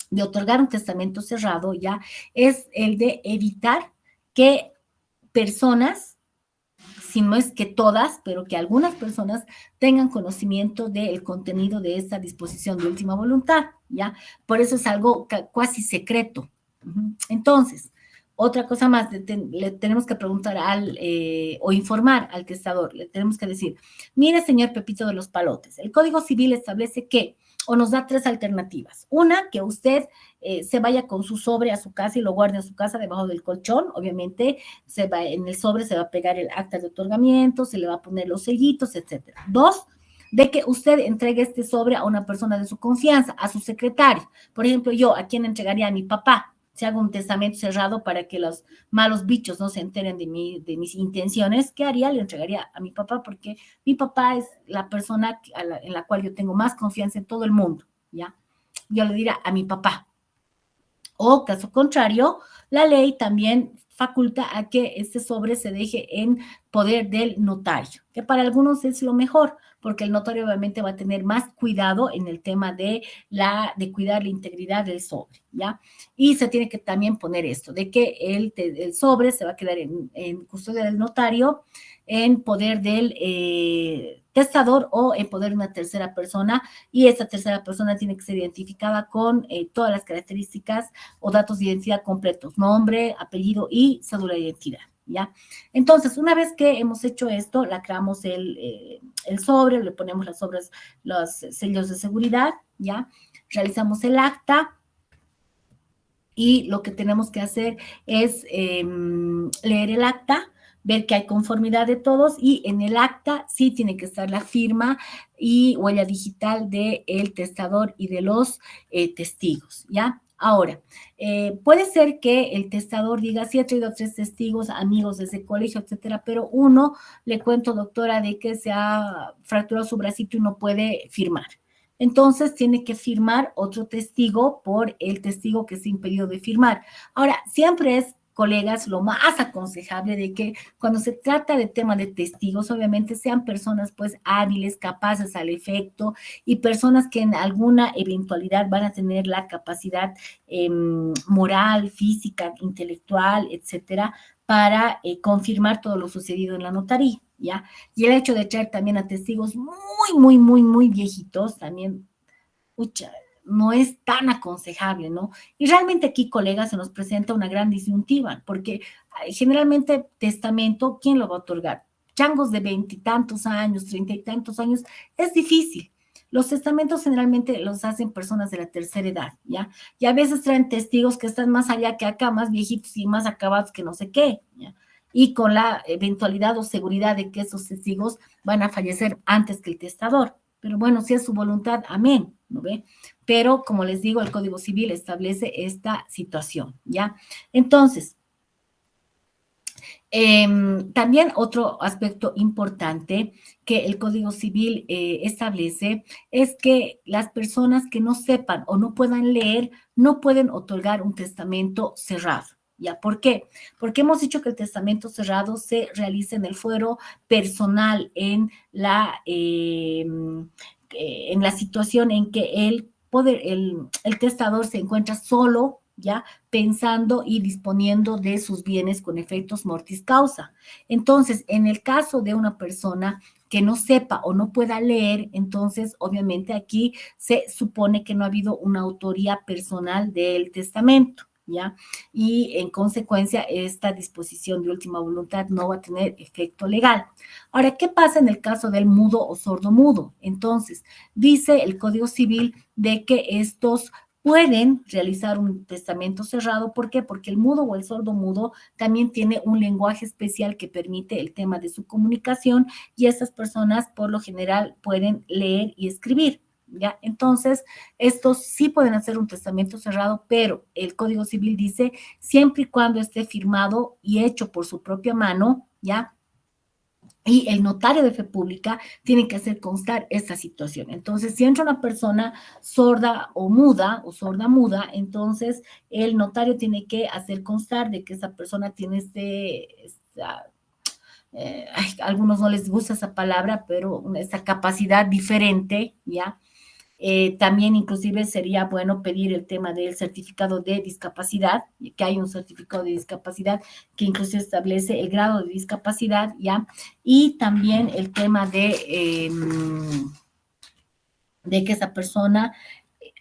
de otorgar un testamento cerrado ya es el de evitar que personas, si no es que todas, pero que algunas personas tengan conocimiento del contenido de esta disposición de última voluntad, ¿ya? Por eso es algo casi secreto. Entonces, otra cosa más, le tenemos que preguntar o informar al testador, le tenemos que decir, mire, señor Pepito de los Palotes, el Código Civil establece que, o nos da tres alternativas. Una, que usted se vaya con su sobre a su casa y lo guarde en su casa debajo del colchón, obviamente en el sobre se va a pegar el acta de otorgamiento, se le va a poner los sellitos, etcétera. Dos, de que usted entregue este sobre a una persona de su confianza, a su secretario. Por ejemplo, yo, ¿a quién entregaría? A mi papá. Si hago un testamento cerrado para que los malos bichos no se enteren de mis intenciones, ¿qué haría? Le entregaría a mi papá, porque mi papá es la persona en la cual yo tengo más confianza en todo el mundo, ¿ya? Yo le diría a mi papá. O caso contrario, la ley también faculta a que este sobre se deje en poder del notario, que para algunos es lo mejor, porque el notario obviamente va a tener más cuidado en el tema de cuidar la integridad del sobre, ¿ya? Y se tiene que también poner esto, de que el sobre se va a quedar en custodia del notario, en poder del testador o en poder de una tercera persona, y esa tercera persona tiene que ser identificada con todas las características o datos de identidad completos, nombre, apellido y cédula de identidad, ¿ya? Entonces, una vez que hemos hecho esto, lacramos el sobre, le ponemos los sellos de seguridad, ¿ya? Realizamos el acta y lo que tenemos que hacer es leer el acta, ver que hay conformidad de todos, y en el acta sí tiene que estar la firma y huella digital del testador y de los testigos, ¿ya? Ahora, puede ser que el testador diga, sí, he traído 3 testigos, amigos desde el colegio, etcétera, pero uno, le cuento, doctora, de que se ha fracturado su bracito y no puede firmar. Entonces tiene que firmar otro testigo por el testigo que se impedió de firmar. Ahora, siempre es, colegas, lo más aconsejable de que cuando se trata de tema de testigos, obviamente sean personas pues hábiles, capaces al efecto, y personas que en alguna eventualidad van a tener la capacidad moral, física, intelectual, etcétera, para confirmar todo lo sucedido en la notaría, ¿ya? Y el hecho de traer también a testigos muy viejitos, también, pucha, no es tan aconsejable, ¿no? Y realmente aquí, colegas, se nos presenta una gran disyuntiva, porque generalmente testamento, ¿quién lo va a otorgar? Changos de 20 y tantos años, 30 y tantos años, es difícil. Los testamentos generalmente los hacen personas de la tercera edad, ¿ya? Y a veces traen testigos que están más allá que acá, más viejitos y más acabados que no sé qué, ¿ya? Y con la eventualidad o seguridad de que esos testigos van a fallecer antes que el testador. Pero bueno, si es su voluntad, amén, ¿no ve? Pero como les digo, el Código Civil establece esta situación, ¿ya? Entonces, también otro aspecto importante que el Código Civil establece es que las personas que no sepan o no puedan leer no pueden otorgar un testamento cerrado. ¿Ya? ¿Por qué? Porque hemos dicho que el testamento cerrado se realiza en el fuero personal, en la situación en que el testador se encuentra solo, ¿ya? Pensando y disponiendo de sus bienes con efectos mortis causa. Entonces, en el caso de una persona que no sepa o no pueda leer, entonces obviamente aquí se supone que no ha habido una autoría personal del testamento, ¿ya? Y en consecuencia esta disposición de última voluntad no va a tener efecto legal. Ahora, ¿qué pasa en el caso del mudo o sordomudo? Entonces, dice el Código Civil de que estos pueden realizar un testamento cerrado. ¿Por qué? Porque el mudo o el sordomudo también tiene un lenguaje especial que permite el tema de su comunicación y estas personas por lo general pueden leer y escribir. ¿Ya? Entonces, estos sí pueden hacer un testamento cerrado, pero el Código Civil dice siempre y cuando esté firmado y hecho por su propia mano, ¿ya? Y el notario de fe pública tiene que hacer constar esta situación. Entonces, si entra una persona sorda o muda o sorda muda, entonces el notario tiene que hacer constar de que esa persona tiene a algunos no les gusta esa palabra, pero esa capacidad diferente, ¿ya? También inclusive sería bueno pedir el tema del certificado de discapacidad, que hay un certificado de discapacidad que incluso establece el grado de discapacidad, ¿ya? Y también el tema de que esa persona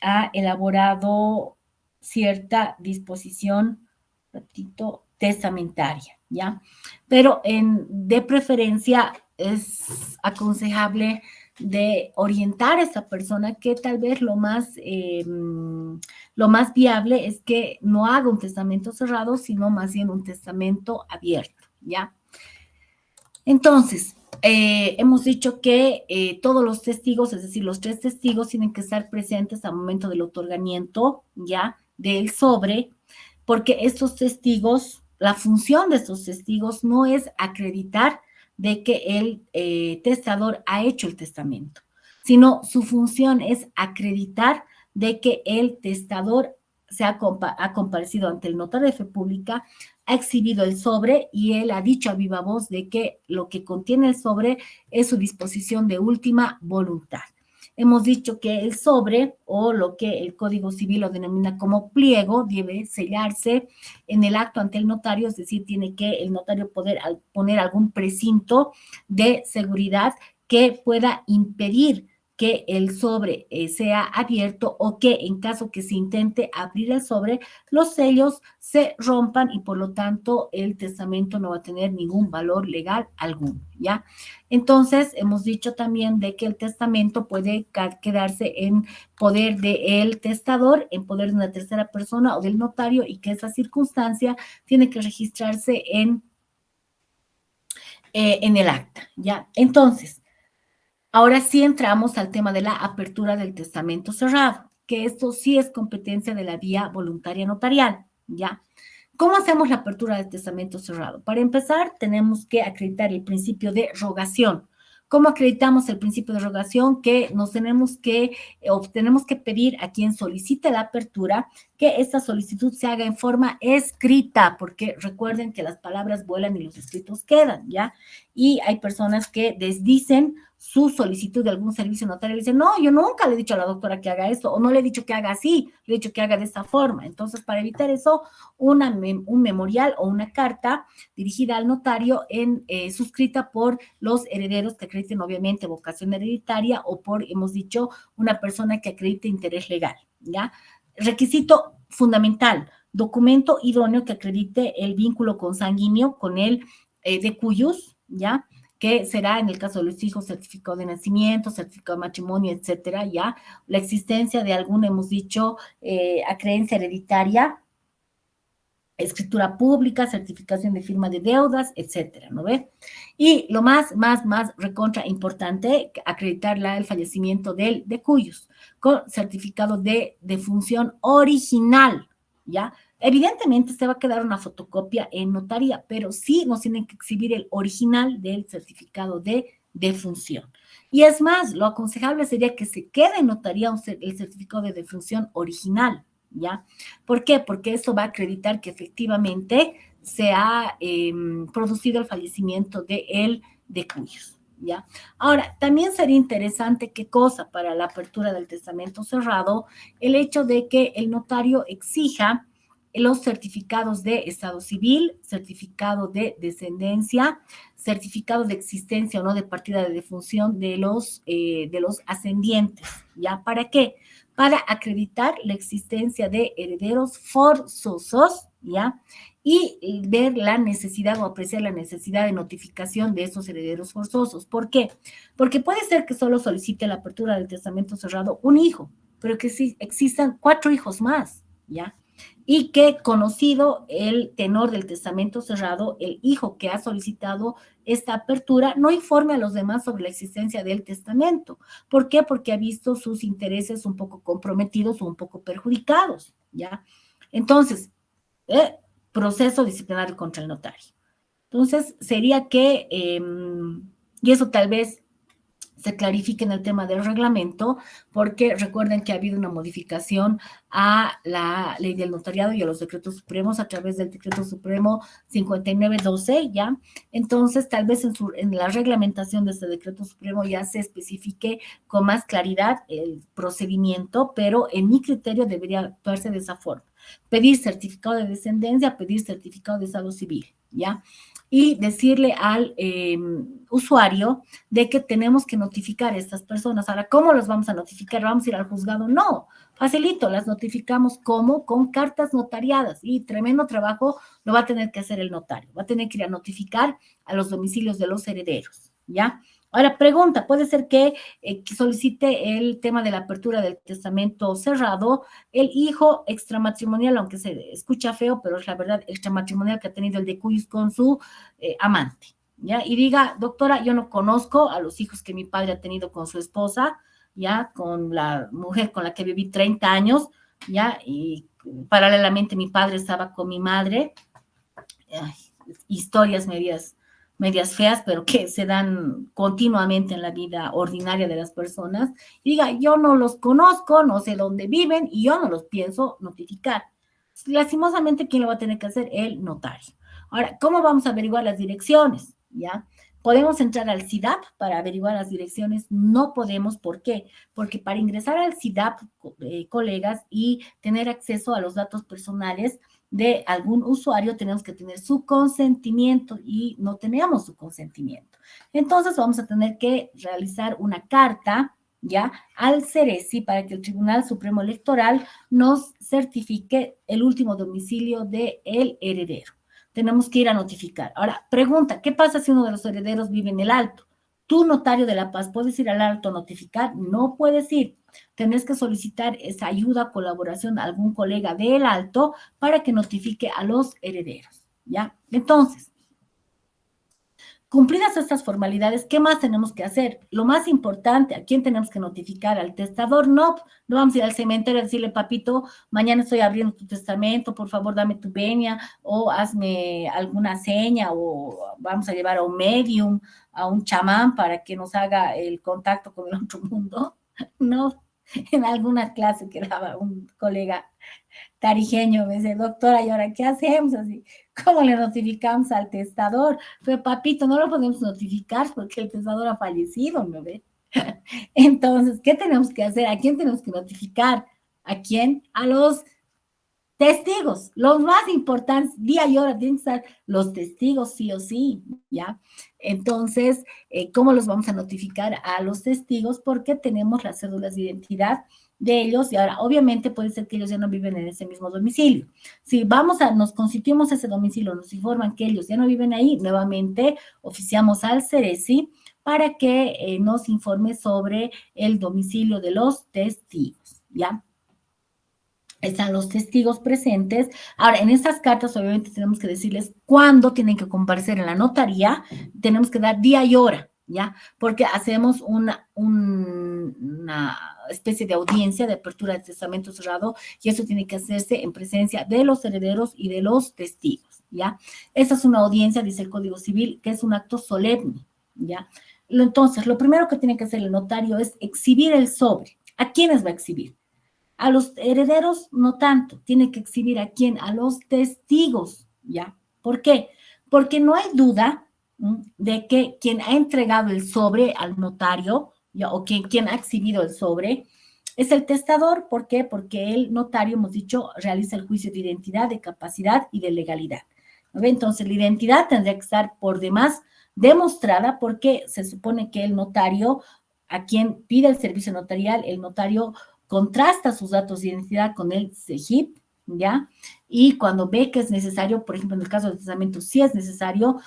ha elaborado cierta disposición, ratito, testamentaria, ¿ya? Pero de preferencia es aconsejable de orientar a esa persona que tal vez lo más viable es que no haga un testamento cerrado, sino más bien un testamento abierto, ¿ya? Entonces, hemos dicho que todos los testigos, es decir, los 3 testigos tienen que estar presentes al momento del otorgamiento, ¿ya? Del sobre, porque estos testigos, la función de estos testigos no es acreditar de que el testador ha hecho el testamento, sino su función es acreditar de que el testador ha comparecido ante el notario de fe pública, ha exhibido el sobre y él ha dicho a viva voz de que lo que contiene el sobre es su disposición de última voluntad. Hemos dicho que el sobre, o lo que el Código Civil lo denomina como pliego, debe sellarse en el acto ante el notario, es decir, tiene que el notario poder poner algún precinto de seguridad que pueda impedir que el sobre sea abierto o que en caso que se intente abrir el sobre, los sellos se rompan y por lo tanto el testamento no va a tener ningún valor legal alguno, ¿ya? Entonces, hemos dicho también de que el testamento puede quedarse en poder del testador, en poder de una tercera persona o del notario y que esa circunstancia tiene que registrarse en el acta, ¿ya? Entonces, ahora sí entramos al tema de la apertura del testamento cerrado, que esto sí es competencia de la vía voluntaria notarial, ¿ya? ¿Cómo hacemos la apertura del testamento cerrado? Para empezar, tenemos que acreditar el principio de rogación. ¿Cómo acreditamos el principio de rogación? Que nos tenemos que pedir a quien solicite la apertura que esta solicitud se haga en forma escrita, porque recuerden que las palabras vuelan y los escritos quedan, ¿ya? Y hay personas que desdicen su solicitud de algún servicio notario y dicen, no, yo nunca le he dicho a la doctora que haga esto, o no le he dicho que haga así, le he dicho que haga de esta forma. Entonces, para evitar eso, un memorial o una carta dirigida al notario suscrita por los herederos que acrediten obviamente vocación hereditaria o por, hemos dicho, una persona que acredite interés legal, ¿ya? Requisito fundamental, documento idóneo que acredite el vínculo consanguíneo con el de cuyos, ¿ya? Que será en el caso de los hijos, certificado de nacimiento, certificado de matrimonio, etcétera, ¿ya? La existencia de alguna, hemos dicho, acreencia hereditaria, escritura pública, certificación de firma de deudas, etcétera, ¿no ve? Y lo más recontra importante, acreditar el fallecimiento de cuyos, con certificado de defunción original, ¿ya? Evidentemente se va a quedar una fotocopia en notaría, pero sí nos tienen que exhibir el original del certificado de defunción. Y es más, lo aconsejable sería que se quede en notaría el certificado de defunción original, ¿ya? ¿Por qué? Porque eso va a acreditar que efectivamente se ha producido el fallecimiento de él de cuyos, ¿ya? Ahora, también sería interesante qué cosa para la apertura del testamento cerrado, el hecho de que el notario exija los certificados de estado civil, certificado de descendencia, certificado de existencia o no de partida de defunción de los ascendientes. ¿Ya? ¿Para qué? Para acreditar la existencia de herederos forzosos, ¿ya? Y ver la necesidad o apreciar la necesidad de notificación de esos herederos forzosos. ¿Por qué? Porque puede ser que solo solicite la apertura del testamento cerrado un hijo, pero que sí existan 4 hijos más, ¿ya? Y que, conocido el tenor del testamento cerrado, el hijo que ha solicitado esta apertura no informe a los demás sobre la existencia del testamento. ¿Por qué? Porque ha visto sus intereses un poco comprometidos o un poco perjudicados, ¿ya? Entonces, proceso disciplinario contra el notario. Entonces, sería que, y eso tal vez se clarifique en el tema del reglamento, porque recuerden que ha habido una modificación a la ley del notariado y a los decretos supremos a través del decreto supremo 5912, ¿ya? Entonces, tal vez en la reglamentación de este decreto supremo ya se especifique con más claridad el procedimiento, pero en mi criterio debería actuarse de esa forma. Pedir certificado de descendencia, pedir certificado de estado civil, ¿ya? Y decirle al usuario de que tenemos que notificar a estas personas. Ahora, ¿cómo los vamos a notificar? ¿Vamos a ir al juzgado? No, facilito, las notificamos como con cartas notariadas y tremendo trabajo lo va a tener que hacer el notario. Va a tener que ir a notificar a los domicilios de los herederos, ¿ya? Ahora, pregunta, puede ser que solicite el tema de la apertura del testamento cerrado, el hijo extramatrimonial, aunque se escucha feo, pero es la verdad, extramatrimonial que ha tenido el decuyus con su amante, ¿ya? Y diga, doctora, yo no conozco a los hijos que mi padre ha tenido con su esposa, ¿ya? Con la mujer con la que viví 30 años, ¿ya? Y paralelamente mi padre estaba con mi madre. Ay, historias medias feas, pero que se dan continuamente en la vida ordinaria de las personas, y diga, yo no los conozco, no sé dónde viven y yo no los pienso notificar. Lastimosamente, ¿quién lo va a tener que hacer? El notario. Ahora, ¿cómo vamos a averiguar las direcciones? ¿Ya? ¿Podemos entrar al SIDAP para averiguar las direcciones? No podemos. ¿Por qué? Porque para ingresar al SIDAP, colegas, y tener acceso a los datos personales de algún usuario, tenemos que tener su consentimiento y no tenemos su consentimiento. Entonces vamos a tener que realizar una carta, ¿ya? Al CERESI para que el Tribunal Supremo Electoral nos certifique el último domicilio del heredero. Tenemos que ir a notificar. Ahora, pregunta, ¿qué pasa si uno de los herederos vive en el Alto? Tú, notario de La Paz, ¿puedes ir al Alto a notificar? No puedes ir. Tenés que solicitar esa ayuda, colaboración a algún colega del Alto para que notifique a los herederos, ¿ya? Entonces, cumplidas estas formalidades, ¿qué más tenemos que hacer? Lo más importante, ¿a quién tenemos que notificar? Al testador. No, no vamos a ir al cementerio a decirle, papito, mañana estoy abriendo tu testamento, por favor dame tu venia o hazme alguna seña, o vamos a llevar a un medium, a un chamán para que nos haga el contacto con el otro mundo. No, en alguna clase que daba un colega tarijeño, me dice, doctora, ¿y ahora qué hacemos? Así, ¿cómo le notificamos al testador? Pero papito, no lo podemos notificar porque el testador ha fallecido, ¿no ve? Entonces, ¿qué tenemos que hacer? ¿A quién tenemos que notificar? ¿A quién? A los testigos, los más importantes, día y hora tienen que estar los testigos sí o sí, ¿ya? Entonces, ¿cómo los vamos a notificar a los testigos? Porque tenemos las cédulas de identidad de ellos, y ahora obviamente puede ser que ellos ya no viven en ese mismo domicilio. Si nos constituimos ese domicilio, nos informan que ellos ya no viven ahí, nuevamente oficiamos al CERESI para que nos informe sobre el domicilio de los testigos, ¿ya? Están los testigos presentes. Ahora, en estas cartas, obviamente, tenemos que decirles cuándo tienen que comparecer en la notaría, tenemos que dar día y hora, ¿ya? Porque hacemos una especie de audiencia de apertura de testamento cerrado, y eso tiene que hacerse en presencia de los herederos y de los testigos, ¿ya? Esa es una audiencia, dice el Código Civil, que es un acto solemne, ¿ya? Entonces, lo primero que tiene que hacer el notario es exhibir el sobre. ¿A quiénes va a exhibir? A los herederos no tanto, tiene que exhibir a quién, a los testigos, ¿ya? ¿Por qué? Porque no hay duda de que quien ha entregado el sobre al notario, ¿ya? O quien ha exhibido el sobre, Es el testador, ¿por qué? Porque el notario, hemos dicho, realiza el juicio de identidad, de capacidad y de legalidad. ¿No ve? Entonces, la identidad tendría que estar por demás demostrada porque se supone que el notario, a quien pide el servicio notarial, el notario contrasta sus datos de identidad con el CEGIP, ¿ya? Y cuando ve que es necesario, por ejemplo, en el caso del testamento, si es necesario,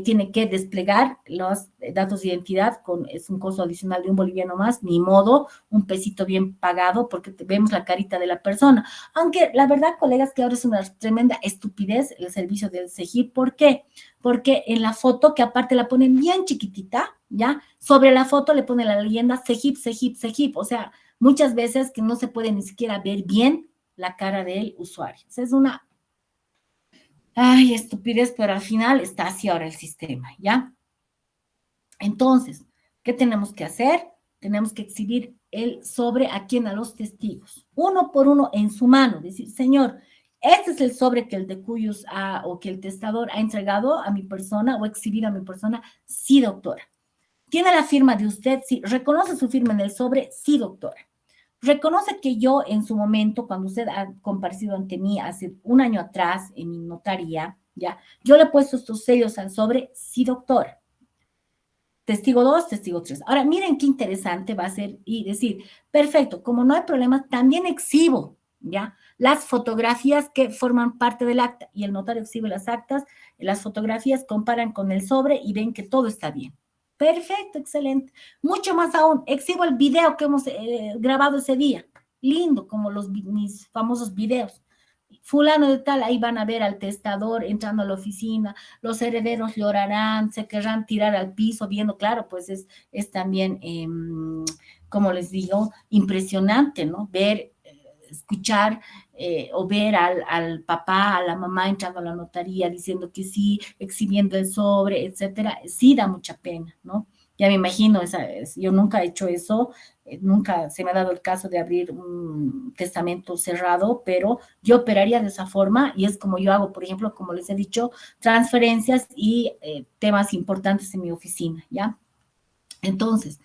tiene que desplegar los datos de identidad, es un costo adicional de $1 más, ni modo, un pesito bien pagado, porque vemos la carita de la persona. Aunque la verdad, colegas, que ahora es una tremenda estupidez el servicio del CEGIP. ¿Por qué? Porque en la foto, que aparte la ponen bien chiquitita, ¿ya? Sobre la foto le ponen la leyenda CEGIP, CEGIP, CEGIP, o sea, muchas veces que no se puede ni siquiera ver bien la cara del usuario. O sea, es una, ay, estupidez, pero al final está así ahora el sistema, ¿ya? Entonces, ¿qué tenemos que hacer? Tenemos que exhibir el sobre a quién, a los testigos, uno por uno en su mano, decir, señor, este es el sobre que el de cuyos o que el testador ha entregado a mi persona o exhibido a mi persona. Sí, doctora. ¿Tiene la firma de usted? Sí. ¿Reconoce su firma en el sobre? Sí, doctora. ¿Reconoce que yo en su momento, cuando usted ha comparecido ante mí hace un año atrás en mi notaría, ya, yo le he puesto estos sellos al sobre? Sí, doctora. Testigo 2, testigo 3. Ahora, miren qué interesante va a ser y decir, perfecto, como no hay problema, también exhibo, ¿ya? Las fotografías que forman parte del acta, y el notario exhibe las actas, las fotografías comparan con el sobre y ven que todo está bien. Perfecto, excelente. Mucho más aún, exhibo el video que hemos grabado ese día. Lindo, como mis famosos videos. Fulano de tal, ahí van a ver al testador entrando a la oficina, los herederos llorarán, se querrán tirar al piso, viendo, claro, pues es también, como les digo, impresionante, ¿no? Ver, escuchar o ver al papá, a la mamá entrando a la notaría diciendo que sí, exhibiendo el sobre, etcétera, sí da mucha pena, ¿no? Ya me imagino, yo nunca he hecho eso, nunca se me ha dado el caso de abrir un testamento cerrado, pero yo operaría de esa forma y es como yo hago, por ejemplo, como les he dicho, transferencias y temas importantes en mi oficina, ¿ya? Entonces,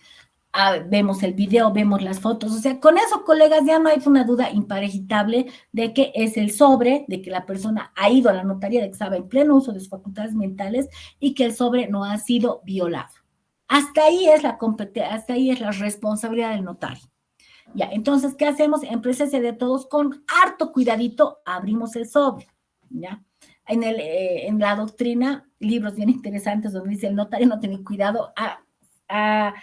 vemos el video, vemos las fotos, o sea, con eso, colegas, ya no hay una duda imparejitable de que es el sobre, de que la persona ha ido a la notaría, de que estaba en pleno uso de sus facultades mentales y que el sobre no ha sido violado. Hasta ahí es hasta ahí es la responsabilidad del notario. Ya, entonces, ¿qué hacemos? En presencia de todos, con harto cuidadito, abrimos el sobre, ¿ya? En la doctrina, libros bien interesantes donde dice el notario no tiene cuidado, ha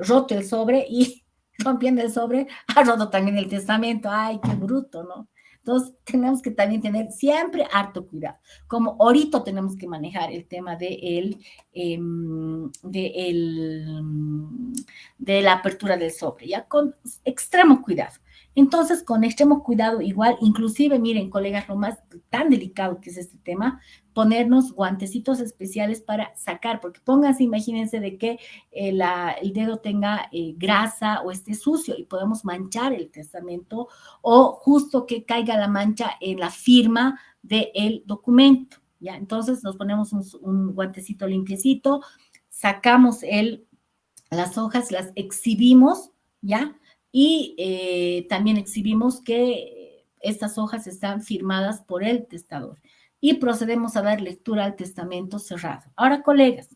roto el sobre y rompiendo el sobre, ha roto también el testamento. Ay, qué bruto, ¿no? Entonces, tenemos que también tener siempre harto cuidado. Como ahorita tenemos que manejar el tema de la apertura del sobre, ya con extremo cuidado. Entonces, con extremo cuidado, igual, inclusive, miren, colegas, lo más tan delicado que es este tema, ponernos guantecitos especiales para sacar, porque pónganse, imagínense de que el dedo tenga grasa o esté sucio y podemos manchar el testamento o justo que caiga la mancha en la firma del documento, ¿ya? Entonces nos ponemos un guantecito limpiecito, sacamos las hojas, las exhibimos, ¿ya? Y también exhibimos que estas hojas están firmadas por el testador. Y procedemos a dar lectura al testamento cerrado. Ahora, colegas,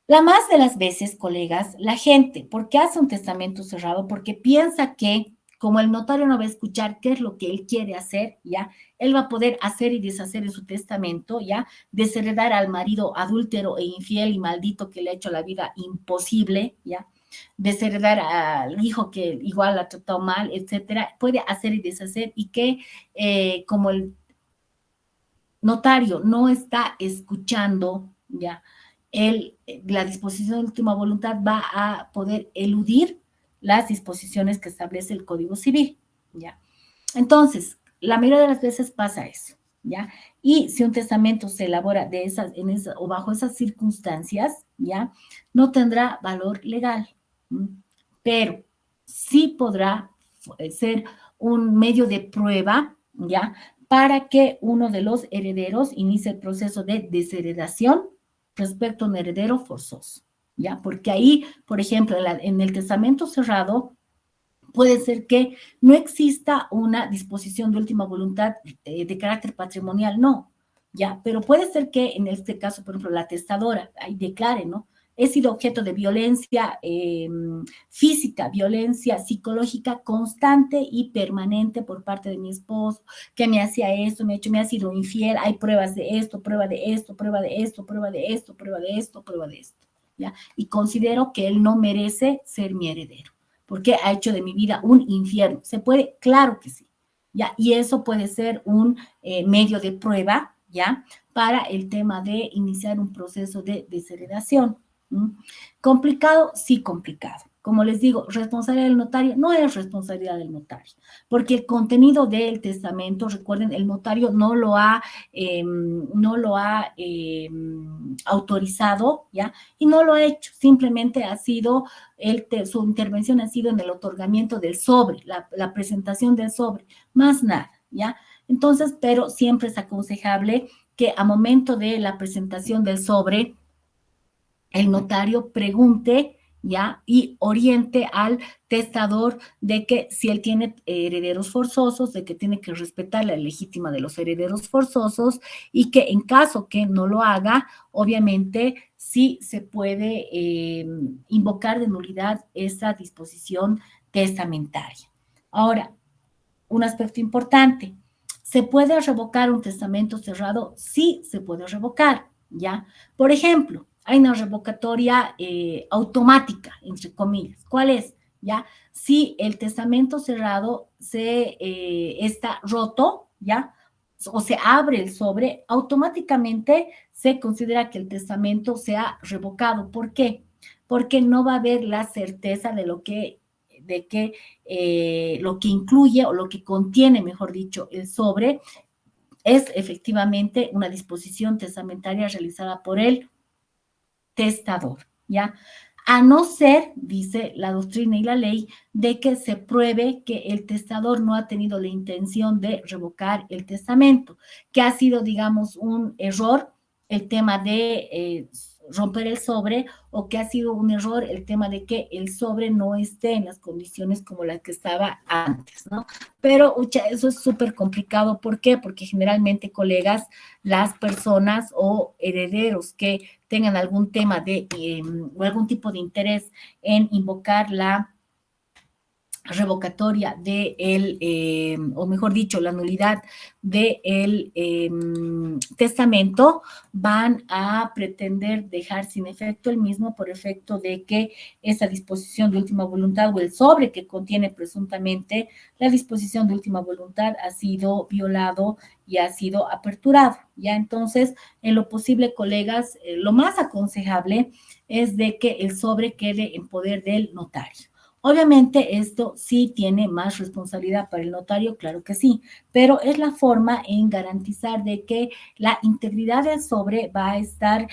la más de las veces, colegas, la gente, ¿por qué hace un testamento cerrado? Porque piensa que como el notario no va a escuchar qué es lo que él quiere hacer, ¿ya? Él va a poder hacer y deshacer en su testamento, ¿ya? Desheredar al marido adúltero e infiel y maldito que le ha hecho la vida imposible, ¿ya? Desheredar al hijo que igual ha tratado mal, etcétera. Puede hacer y deshacer y que como el notario no está escuchando, ¿ya? La disposición de última voluntad va a poder eludir las disposiciones que establece el Código Civil, ¿ya? Entonces, la mayoría de las veces pasa eso, ¿ya? Y si un testamento se elabora o bajo esas circunstancias, ¿ya? No tendrá valor legal, pero sí podrá ser un medio de prueba, ¿ya? Para que uno de los herederos inicie el proceso de desheredación respecto a un heredero forzoso, ¿ya? Porque ahí, por ejemplo, en el testamento cerrado, Puede ser que no exista una disposición de última voluntad de carácter patrimonial, no, ya, pero puede ser que en este caso, por ejemplo, la testadora ahí declare, ¿no? He sido objeto de violencia física, violencia psicológica constante y permanente por parte de mi esposo, que me hacía esto, me ha sido infiel, hay pruebas de esto, prueba de esto, prueba de esto, prueba de esto, prueba de esto, prueba de esto, ¿ya? Y considero que él no merece ser mi heredero, porque ha hecho de mi vida un infierno. ¿Se puede? Claro que sí, ¿ya? Y eso puede ser un medio de prueba, ¿ya? Para el tema de iniciar un proceso de desheredación. ¿Complicado? Sí, complicado. Como les digo, responsabilidad del notario no es responsabilidad del notario, porque el contenido del testamento, recuerden, el notario no lo ha autorizado, ¿ya? Y no lo ha hecho, simplemente ha sido, su intervención ha sido en el otorgamiento del sobre, la presentación del sobre, más nada, ¿ya? Entonces, pero siempre es aconsejable que a momento de la presentación del sobre, el notario pregunte, ¿ya? Y oriente al testador de que si él tiene herederos forzosos, de que tiene que respetar la legítima de los herederos forzosos y que en caso que no lo haga, obviamente sí se puede invocar de nulidad esa disposición testamentaria. Ahora, un aspecto importante, ¿se puede revocar un testamento cerrado? Sí, se puede revocar, ¿ya? Por ejemplo, hay una revocatoria automática, entre comillas. ¿Cuál es? ¿Ya? Si el testamento cerrado está roto, ¿ya? O se abre el sobre, automáticamente se considera que el testamento se ha revocado. ¿Por qué? Porque no va a haber la certeza de que lo que incluye o lo que contiene, mejor dicho, el sobre es efectivamente una disposición testamentaria realizada por el testador, ¿ya? A no ser, dice la doctrina y la ley, de que se pruebe que el testador no ha tenido la intención de revocar el testamento, que ha sido, digamos, un error el tema de romper el sobre, o que ha sido un error el tema de que el sobre no esté en las condiciones como las que estaba antes, ¿no? Pero eso es súper complicado. ¿Por qué? Porque generalmente, colegas, las personas o herederos que tengan algún tema o algún tipo de interés en invocar la revocatoria o mejor dicho, la nulidad del testamento, van a pretender dejar sin efecto el mismo por efecto de que esa disposición de última voluntad o el sobre que contiene presuntamente la disposición de última voluntad ha sido violado y ha sido aperturado. Ya entonces, en lo posible, colegas, lo más aconsejable es de que el sobre quede en poder del notario. Obviamente esto sí tiene más responsabilidad para el notario, claro que sí, pero es la forma en garantizar de que la integridad del sobre va a estar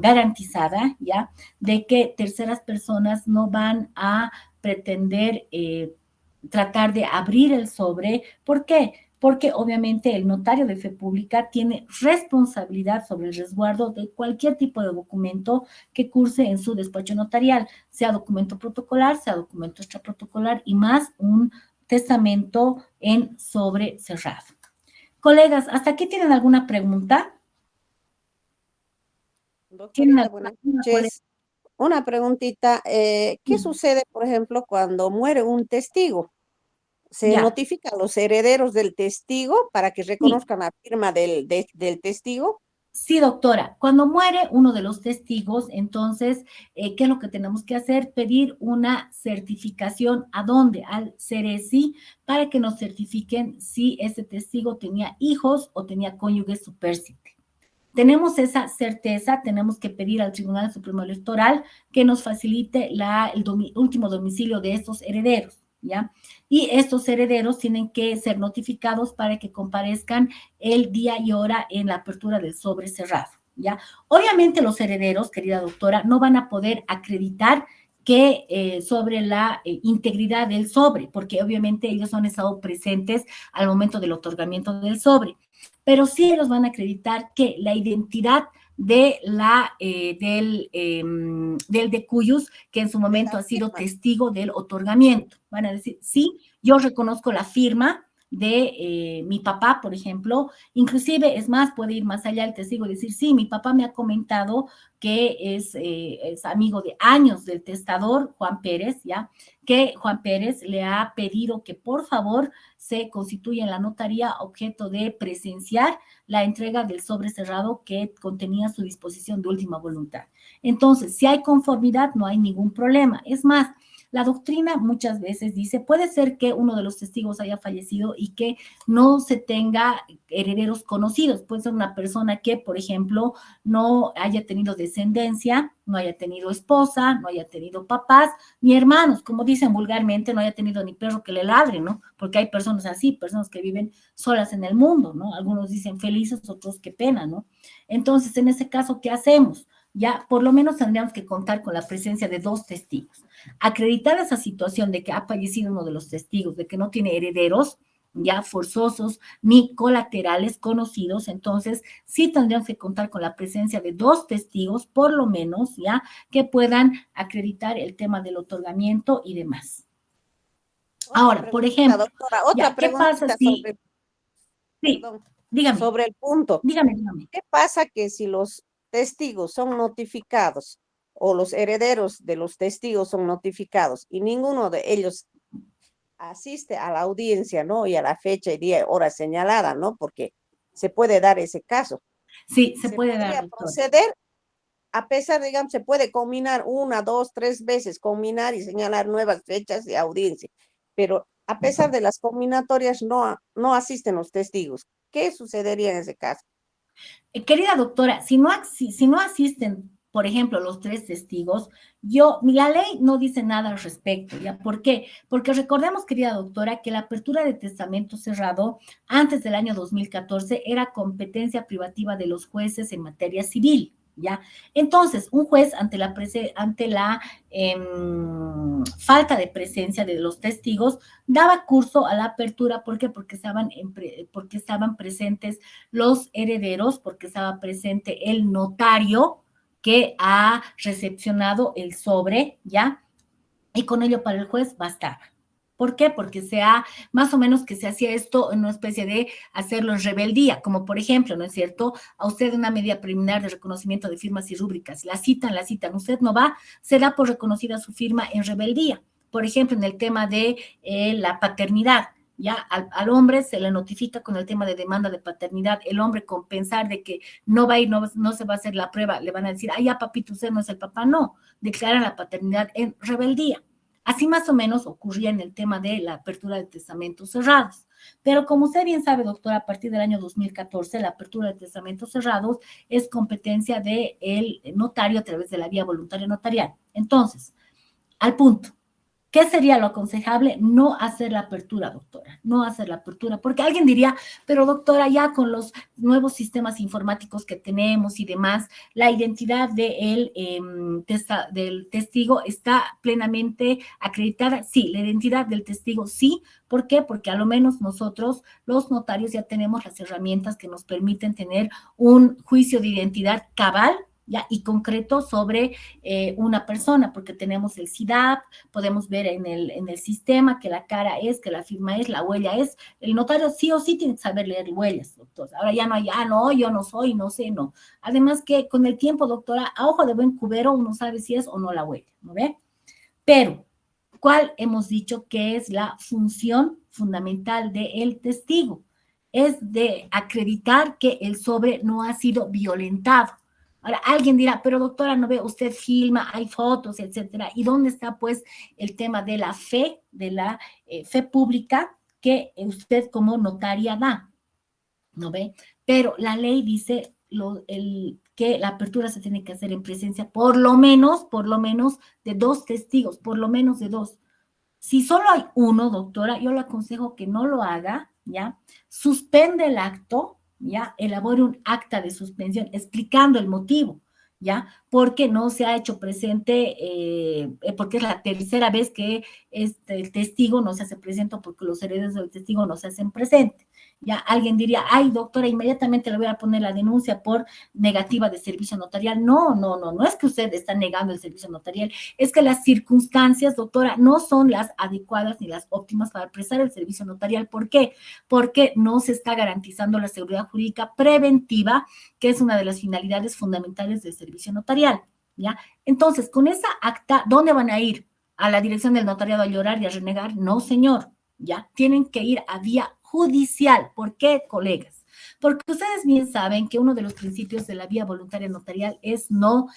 garantizada, ¿ya? De que terceras personas no van a pretender tratar de abrir el sobre. ¿Por qué? Porque obviamente el notario de fe pública tiene responsabilidad sobre el resguardo de cualquier tipo de documento que curse en su despacho notarial, sea documento protocolar, sea documento extraprotocolar y más un testamento en sobre cerrado. Colegas, ¿hasta aquí tienen alguna pregunta? ¿Tienen Doctorita, alguna buenas pregunta, colega? noches. Una preguntita, ¿qué Sí. sucede, por ejemplo, cuando muere un testigo? ¿Se Ya, notifica a los herederos del testigo para que sí. reconozcan la firma del testigo? Sí, doctora. Cuando muere uno de los testigos, entonces, ¿qué es lo que tenemos que hacer? Pedir una certificación. ¿A dónde? Al CERESI, para que nos certifiquen si ese testigo tenía hijos o tenía cónyuge supérstite. Tenemos esa certeza, tenemos que pedir al Tribunal Supremo Electoral que nos facilite el último domicilio de estos herederos, ¿ya? Y estos herederos tienen que ser notificados para que comparezcan el día y hora en la apertura del sobre cerrado, ¿ya? Obviamente los herederos, querida doctora, no van a poder acreditar que sobre la integridad del sobre, porque obviamente ellos han estado presentes al momento del otorgamiento del sobre. pero sí ellos van a acreditar que la identidad de del de Cuyus, que en su de momento la ha sido firma. testigo del otorgamiento. Van a decir, sí, yo reconozco la firma de mi papá, por ejemplo, inclusive, es más, puede ir más allá el testigo y decir, sí, mi papá me ha comentado que es amigo de años del testador, Juan Pérez, ¿ya? Que Juan Pérez le ha pedido que por favor se constituya en la notaría objeto de presenciar la entrega del sobre cerrado que contenía su disposición de última voluntad. Entonces, si hay conformidad, no hay ningún problema. Es más, la doctrina muchas veces dice, puede ser que uno de los testigos haya fallecido y que no se tenga herederos conocidos. Puede ser una persona que, por ejemplo, no haya tenido descendencia, no haya tenido esposa, no haya tenido papás, ni hermanos, como dicen vulgarmente, no haya tenido ni perro que le ladre, ¿no? Porque hay personas así, personas que viven solas en el mundo, ¿no? Algunos dicen felices, otros qué pena, ¿no? Entonces, en ese caso, ¿qué hacemos? Ya por lo menos tendríamos que contar con la presencia de 2 testigos. Acreditar esa situación de que ha fallecido uno de los testigos, de que no tiene herederos, ya forzosos ni colaterales conocidos, entonces sí tendríamos que contar con la presencia de 2 testigos, por lo menos, ya, que puedan acreditar el tema del otorgamiento y demás. Otra Ahora, por preguntita, ejemplo, doctora, otra ya, ¿qué pasa preguntita si, sí, perdón, dígame, sobre el punto. dígame. ¿Qué pasa que si los testigos son notificados o los herederos de los testigos son notificados y ninguno de ellos asiste a la audiencia, ¿no? Y a la fecha y día y hora señalada, ¿no? Porque se puede dar ese caso. Sí, se Se puede dar, podría doctora. proceder, a pesar, digamos, se puede combinar una, dos, tres veces, combinar y señalar nuevas fechas de audiencia, pero a pesar de las combinatorias no asisten los testigos. ¿Qué sucedería en ese caso? Querida doctora, si no asisten, por ejemplo, los 3 testigos, la ley no dice nada al respecto, ¿ya? ¿Por qué? Porque recordemos, querida doctora, que la apertura de testamento cerrado antes del año 2014 era competencia privativa de los jueces en materia civil, ¿ya? Entonces, un juez ante la falta de presencia de los testigos daba curso a la apertura, ¿por qué? Porque estaban presentes los herederos, porque estaba presente el notario que ha recepcionado el sobre, ¿ya? Y con ello para el juez bastaba. ¿Por qué? Porque más o menos que se hacía esto en una especie de hacerlo en rebeldía, como por ejemplo, ¿no es cierto? A usted una medida preliminar de reconocimiento de firmas y rúbricas, la citan, usted no va, se da por reconocida su firma en rebeldía. Por ejemplo, en el tema de la paternidad, ya al hombre se le notifica con el tema de demanda de paternidad, el hombre con pensar de que no va a ir, no se va a hacer la prueba, le van a decir, ya papito, usted no es el papá, no, declaran la paternidad en rebeldía. Así más o menos ocurría en el tema de la apertura de testamentos cerrados. Pero como usted bien sabe, doctora, a partir del año 2014, la apertura de testamentos cerrados es competencia del notario a través de la vía voluntaria notarial. Entonces, al punto, ¿qué sería lo aconsejable? No hacer la apertura, doctora, no hacer la apertura, porque alguien diría, pero doctora, ya con los nuevos sistemas informáticos que tenemos y demás, la identidad del testigo está plenamente acreditada. Sí, la identidad del testigo sí. ¿Por qué? Porque a lo menos nosotros, los notarios, ya tenemos las herramientas que nos permiten tener un juicio de identidad cabal, ¿ya? Y concreto sobre una persona, porque tenemos el SIDAP, podemos ver en el sistema que la cara es, que la firma es, la huella es. El notario sí o sí tiene que saber leer huellas, doctor. Ahora ya no hay, no, yo no soy, no sé, no. Además que con el tiempo, doctora, a ojo de buen cubero uno sabe si es o no la huella, ¿no ve? Pero, ¿cuál hemos dicho que es la función fundamental del testigo? Es de acreditar que el sobre no ha sido violentado. Ahora, alguien dirá, pero doctora, no ve, usted filma, hay fotos, etcétera. ¿Y dónde está, pues, el tema de la fe, fe pública que usted como notaria da? ¿No ve? Pero la ley dice que la apertura se tiene que hacer en presencia por lo menos de 2 testigos, por lo menos de 2. Si solo hay uno, doctora, yo le aconsejo que no lo haga, ¿ya? Suspende el acto, ¿ya? Elabore un acta de suspensión explicando el motivo, ¿ya? Porque no se ha hecho presente, porque es la tercera vez que el testigo no se hace presente, porque los herederos del testigo no se hacen presente. Ya alguien diría, ay, doctora, inmediatamente le voy a poner la denuncia por negativa de servicio notarial. No, no, no, no es que usted está negando el servicio notarial, es que las circunstancias, doctora, no son las adecuadas ni las óptimas para prestar el servicio notarial. ¿Por qué? Porque no se está garantizando la seguridad jurídica preventiva, que es una de las finalidades fundamentales del servicio notarial, ¿ya? Entonces, con esa acta, ¿dónde van a ir? ¿A la dirección del notariado a llorar y a renegar? No, señor, ¿ya? Tienen que ir a vía judicial. ¿Por qué, colegas? Porque ustedes bien saben que uno de los principios de la vía voluntaria notarial es no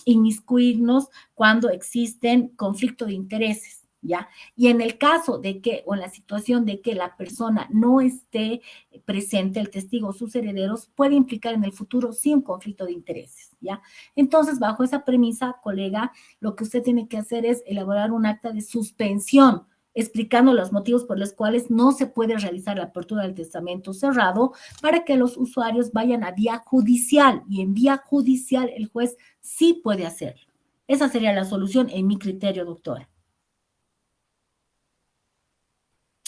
inmiscuirnos cuando existen conflictos de intereses, ¿ya? Y en el caso de que, o en la situación de que la persona no esté presente, el testigo o sus herederos, puede implicar en el futuro sí un conflicto de intereses, ¿ya? Entonces, bajo esa premisa, colega, lo que usted tiene que hacer es elaborar un acta de suspensión explicando los motivos por los cuales no se puede realizar la apertura del testamento cerrado para que los usuarios vayan a vía judicial y en vía judicial el juez sí puede hacerlo. Esa sería la solución en mi criterio, doctora.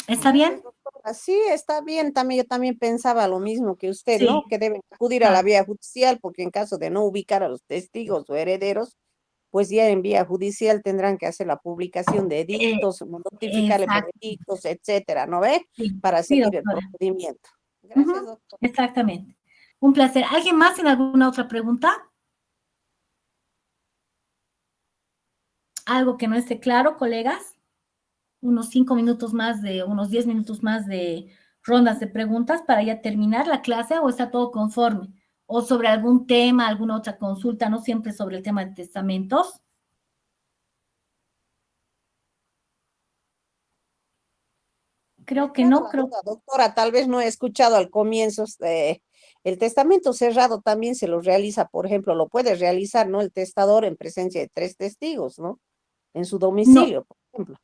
¿Está bien? Doctora. Sí, está bien. También, yo también pensaba lo mismo que usted, ¿no? Sí, Que deben acudir a la claro. vía judicial, porque en caso de no ubicar a los testigos o herederos, pues ya en vía judicial tendrán que hacer la publicación de Eh, edictos, notificarle por exacto. edictos, etcétera, ¿no ve? Sí, Para sí, seguir el doctora. procedimiento. Gracias, Ujú, doctor. exactamente. Un placer. ¿Alguien más en alguna otra pregunta? ¿Algo que no esté claro, colegas? Unos 5 minutos más unos 10 minutos más de rondas de preguntas para ya terminar la clase o está todo conforme. O sobre algún tema, alguna otra consulta, no siempre sobre el tema de testamentos. Me Creo que queda no, la duda, doctora, tal vez no he escuchado al comienzo, el testamento cerrado también se lo realiza, por ejemplo, lo puede realizar, ¿no? El testador en presencia de tres testigos, ¿no? En su no, domicilio, por ejemplo.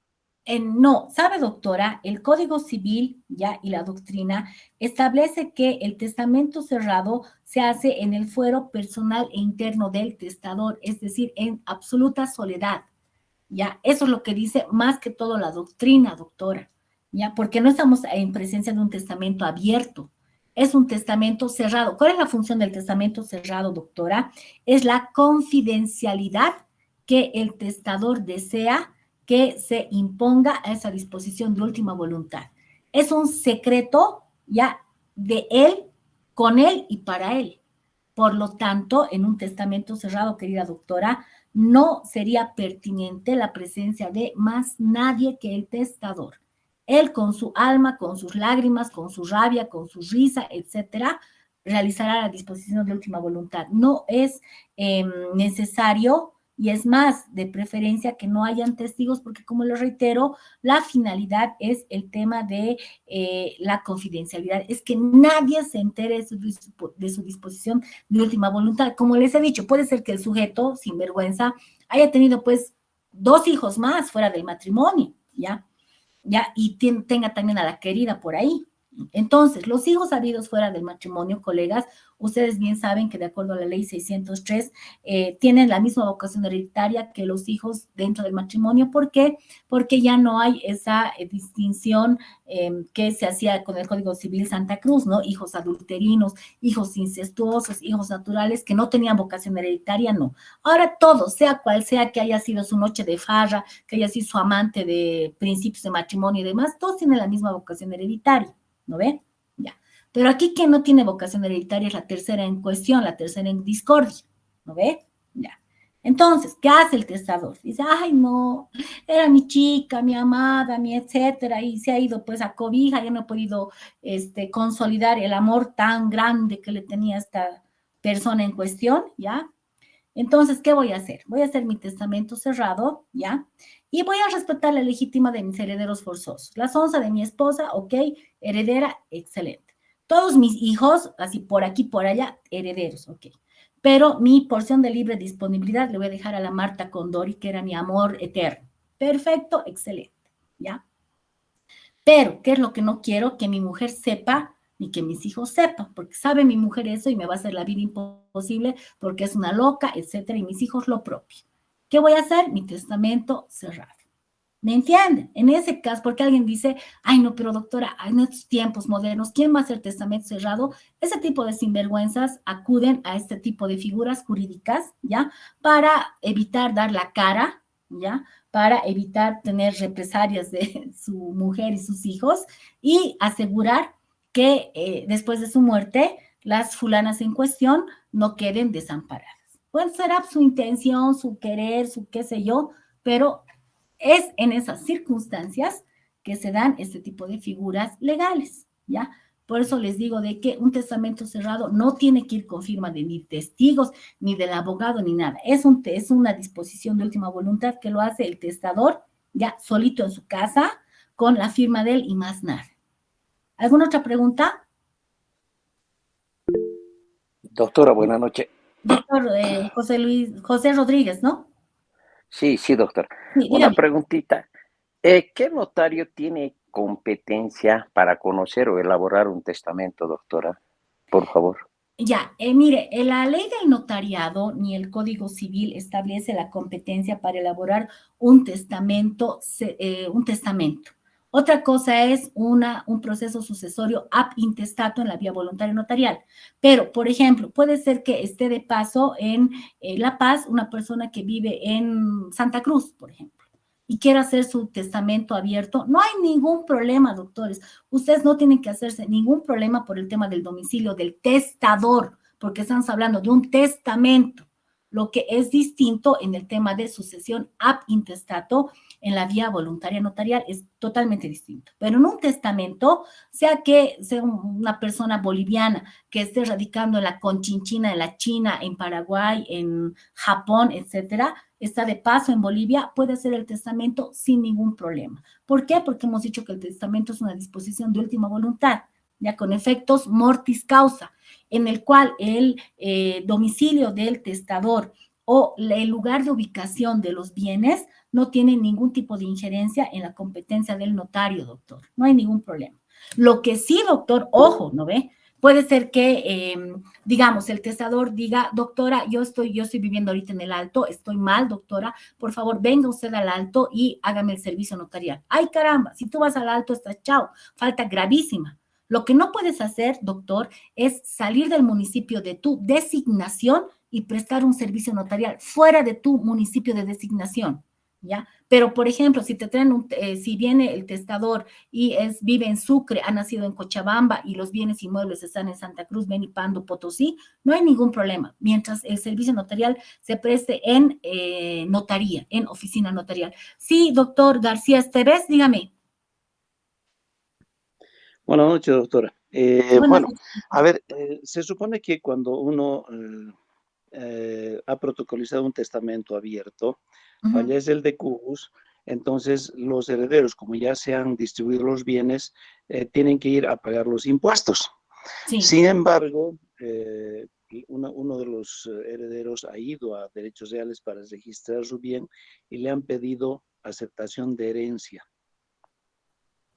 no, sabe doctora, el Código Civil ya y la doctrina establece que el testamento cerrado se hace en el fuero personal e interno del testador, es decir, en absoluta soledad. ¿Ya? Eso es lo que dice más que todo la doctrina, doctora, ¿ya? Porque no estamos en presencia de un testamento abierto, es un testamento cerrado. ¿Cuál es la función del testamento cerrado, doctora? Es la confidencialidad que el testador desea que se imponga a esa disposición de última voluntad. Es un secreto ya de él, con él y para él. Por lo tanto, en un testamento cerrado, querida doctora, no sería pertinente la presencia de más nadie que el testador. Él con su alma, con sus lágrimas, con su rabia, con su risa, etcétera, realizará la disposición de última voluntad. No es necesario y es más, de preferencia que no hayan testigos, porque como lo reitero, la finalidad es el tema de la confidencialidad, es que nadie se entere de su disposición de última voluntad. Como les he dicho, puede ser que el sujeto, sin vergüenza, haya tenido pues 2 hijos más fuera del matrimonio, ¿ya? ¿Ya? Y tenga también a la querida por ahí. Entonces, los hijos habidos fuera del matrimonio, colegas, ustedes bien saben que de acuerdo a la ley 603 tienen la misma vocación hereditaria que los hijos dentro del matrimonio. ¿Por qué? Porque ya no hay esa distinción que se hacía con el Código Civil Santa Cruz, ¿no? Hijos adulterinos, hijos incestuosos, hijos naturales que no tenían vocación hereditaria, no. Ahora todo, sea cual sea que haya sido su noche de farra, que haya sido su amante de principios de matrimonio y demás, todos tienen la misma vocación hereditaria. ¿No ve? Ya. Pero aquí quien no tiene vocación hereditaria es la tercera en cuestión, la tercera en discordia. ¿No ve? Ya. Entonces, ¿qué hace el testador? Dice, ay, no, era mi chica, mi amada, mi etcétera, y se ha ido pues a cobija, ya no he podido consolidar el amor tan grande que le tenía esta persona en cuestión, ¿ya? Entonces, ¿qué voy a hacer? Voy a hacer mi testamento cerrado, ¿ya? Y voy a respetar la legítima de mis herederos forzosos. La sonza de mi esposa, ok, heredera, excelente. Todos mis hijos, así por aquí, por allá, herederos, ok. Pero mi porción de libre disponibilidad le voy a dejar a la Marta Condori, que era mi amor eterno. Perfecto, excelente, ¿ya? Pero, ¿qué es lo que no quiero? Que mi mujer sepa ni que mis hijos sepan, porque sabe mi mujer eso y me va a hacer la vida imposible porque es una loca, etcétera, y mis hijos lo propio. ¿Qué voy a hacer? Mi testamento cerrado. ¿Me entienden? En ese caso, porque alguien dice, ay no, pero doctora, en estos tiempos modernos, ¿quién va a hacer testamento cerrado? Ese tipo de sinvergüenzas acuden a este tipo de figuras jurídicas, ¿ya? Para evitar dar la cara, ¿ya? Para evitar tener represalias de su mujer y sus hijos y asegurar que después de su muerte las fulanas en cuestión no queden desamparadas. Pues será su intención, su querer, su qué sé yo, pero es en esas circunstancias que se dan este tipo de figuras legales, ¿ya? Por eso les digo de que un testamento cerrado no tiene que ir con firma de ni testigos, ni del abogado, ni nada. Es una disposición de última voluntad que lo hace el testador, ya solito en su casa, con la firma de él y más nada. ¿Alguna otra pregunta? Doctora, buenas noches. Doctor José Rodríguez, ¿no? Sí, sí, doctor. Sí, Una dígame. preguntita. ¿Qué notario tiene competencia para conocer o elaborar un testamento, doctora? Por favor. Ya, mire, la ley del notariado ni el Código Civil establece la competencia para elaborar un testamento, un testamento. Otra cosa es un proceso sucesorio ab intestato en la vía voluntaria notarial. Pero, por ejemplo, puede ser que esté de paso en La Paz una persona que vive en Santa Cruz, por ejemplo, y quiera hacer su testamento abierto. No hay ningún problema, doctores. Ustedes no tienen que hacerse ningún problema por el tema del domicilio del testador, porque estamos hablando de un testamento. Lo que es distinto en el tema de sucesión ab intestato en la vía voluntaria notarial es totalmente distinto. Pero en un testamento, sea que sea una persona boliviana que esté radicando en la Conchinchina, en la China, en Paraguay, en Japón, etcétera, está de paso en Bolivia, puede hacer el testamento sin ningún problema. ¿Por qué? Porque hemos dicho que el testamento es una disposición de última voluntad, ya con efectos mortis causa, en el cual el domicilio del testador o el lugar de ubicación de los bienes no tiene ningún tipo de injerencia en la competencia del notario, doctor. No hay ningún problema. Lo que sí, doctor, ojo, ¿no ve? Puede ser que, digamos, el testador diga, doctora, yo estoy viviendo ahorita en el Alto, estoy mal, doctora, por favor, venga usted al Alto y hágame el servicio notarial. Ay, caramba, si tú vas al Alto, estás chao, falta gravísima. Lo que no puedes hacer, doctor, es salir del municipio de tu designación y prestar un servicio notarial fuera de tu municipio de designación, ¿ya? Pero, por ejemplo, si te traen si viene el testador y vive en Sucre, ha nacido en Cochabamba y los bienes inmuebles están en Santa Cruz, Benipando, Potosí, no hay ningún problema, mientras el servicio notarial se preste en notaría, en oficina notarial. Sí, doctor García Esteves, dígame. Buenas noches, doctora. Buenas Bueno, noches. a ver, se supone que cuando uno ha protocolizado un testamento abierto, Ujú. fallece el decubus, entonces los herederos, como ya se han distribuido los bienes, tienen que ir a pagar los impuestos. Sí. Sin embargo, uno de los herederos ha ido a Derechos Reales para registrar su bien y le han pedido aceptación de herencia.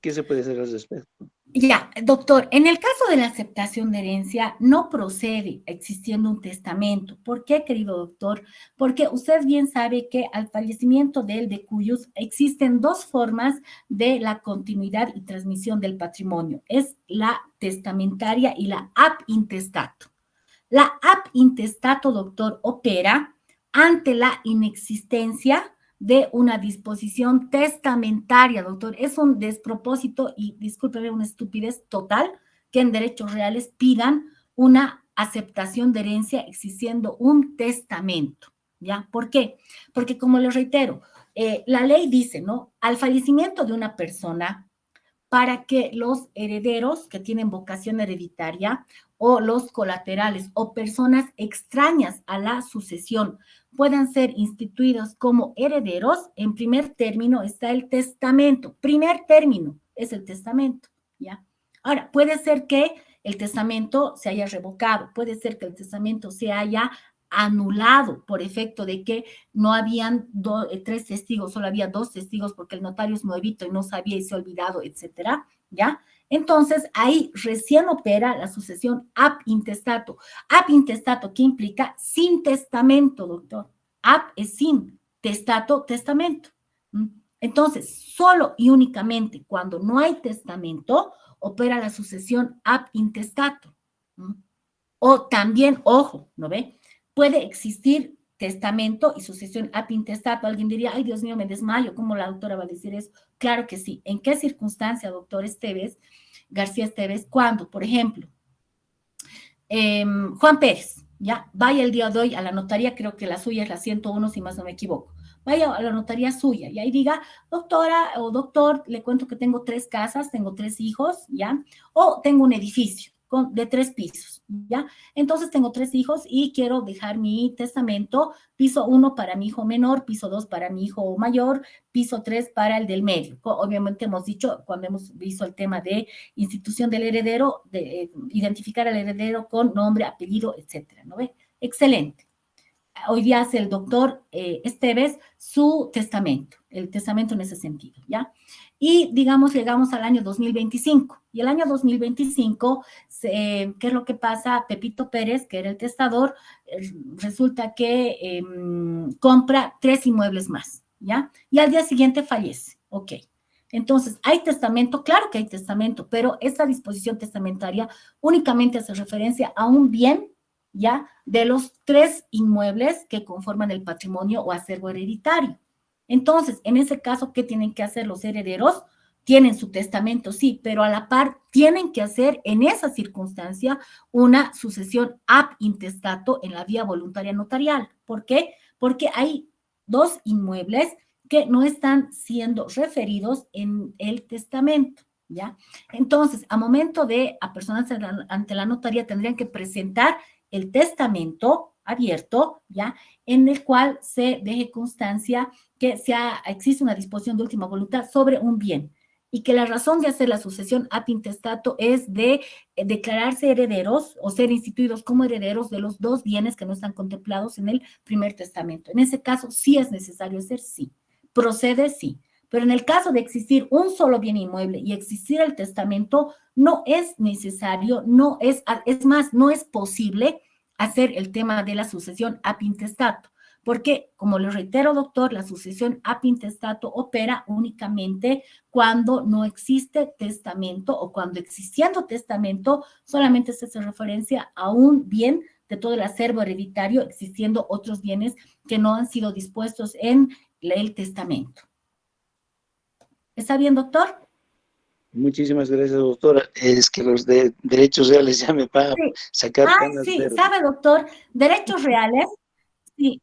¿Qué se puede hacer al respecto? Ya, doctor, en el caso de la aceptación de herencia, no procede existiendo un testamento. ¿Por qué, querido doctor? Porque usted bien sabe que al fallecimiento del decuyus existen dos formas de la continuidad y transmisión del patrimonio. Es la testamentaria y la ab intestato. La ab intestato, doctor, opera ante la inexistencia de una disposición testamentaria, doctor. Es un despropósito y, discúlpeme, una estupidez total que en derechos reales pidan una aceptación de herencia existiendo un testamento. ¿Ya? ¿Por qué? Porque, como les reitero, la ley dice, ¿no? Al fallecimiento de una persona, para que los herederos que tienen vocación hereditaria o los colaterales o personas extrañas a la sucesión puedan ser instituidos como herederos, en primer término está el testamento. Primer término es el testamento, ¿ya? Ahora, puede ser que el testamento se haya revocado, puede ser que el testamento se haya anulado por efecto de que no habían tres testigos, solo había dos testigos porque el notario es nuevito y no sabía y se ha olvidado, etcétera, ¿ya? Entonces, ahí recién opera la sucesión ab intestato. Ab intestato, ¿qué implica? Sin testamento, doctor. Ab es sin, testato, testamento. Entonces, solo y únicamente cuando no hay testamento, opera la sucesión ab intestato. O también, ojo, ¿no ve? Puede existir testamento y sucesión ab intestato. Alguien diría, ay, Dios mío, me desmayo, ¿cómo la doctora va a decir eso? Claro que sí. ¿En qué circunstancia, doctor García Esteves? Cuando, por ejemplo, Juan Pérez, ya, vaya el día de hoy a la notaría, creo que la suya es la 101, si más no me equivoco. Vaya a la notaría suya y ahí diga, doctora o doctor, le cuento que tengo 3 casas, tengo 3 hijos, ¿ya? O tengo un edificio de 3 pisos, ¿ya? Entonces tengo 3 hijos y quiero dejar mi testamento, piso 1 para mi hijo menor, piso 2 para mi hijo mayor, piso 3 para el del medio. Obviamente hemos dicho, cuando hemos visto el tema de institución del heredero, de identificar al heredero con nombre, apellido, etcétera, ¿no ve? Excelente. Hoy día hace el doctor Esteves su testamento, el testamento en ese sentido, ¿ya? Y, digamos, llegamos al año 2025. Y el año 2025, ¿qué es lo que pasa? Pepito Pérez, que era el testador, resulta que compra 3 inmuebles más, ¿ya? Y al día siguiente fallece, ok. Entonces, ¿hay testamento? Claro que hay testamento, pero esta disposición testamentaria únicamente hace referencia a un bien, ¿ya? De los 3 inmuebles que conforman el patrimonio o acervo hereditario. Entonces, en ese caso, ¿qué tienen que hacer los herederos? Tienen su testamento, sí, pero a la par tienen que hacer en esa circunstancia una sucesión ab intestato en la vía voluntaria notarial. ¿Por qué? Porque hay 2 inmuebles que no están siendo referidos en el testamento, ¿ya? Entonces, a momento de apersonarse ante la notaría, tendrían que presentar el testamento abierto, ¿ya? En el cual se deje constancia que existe una disposición de última voluntad sobre un bien y que la razón de hacer la sucesión ab intestato es de declararse herederos o ser instituidos como herederos de los 2 bienes que no están contemplados en el primer testamento. En ese caso, sí es necesario hacer, sí. Procede, sí. Pero en el caso de existir un solo bien inmueble y existir el testamento, no es necesario, es más, no es posible hacer el tema de la sucesión ab intestato, porque, como le reitero, doctor, la sucesión ab intestato opera únicamente cuando no existe testamento o cuando existiendo testamento solamente se hace referencia a un bien de todo el acervo hereditario, existiendo otros bienes que no han sido dispuestos en el testamento. ¿Está bien, doctor? Muchísimas gracias, doctora. Es que los de derechos reales ya me van a sacar canas sí, verdes. sabe, doctor, derechos reales, sí,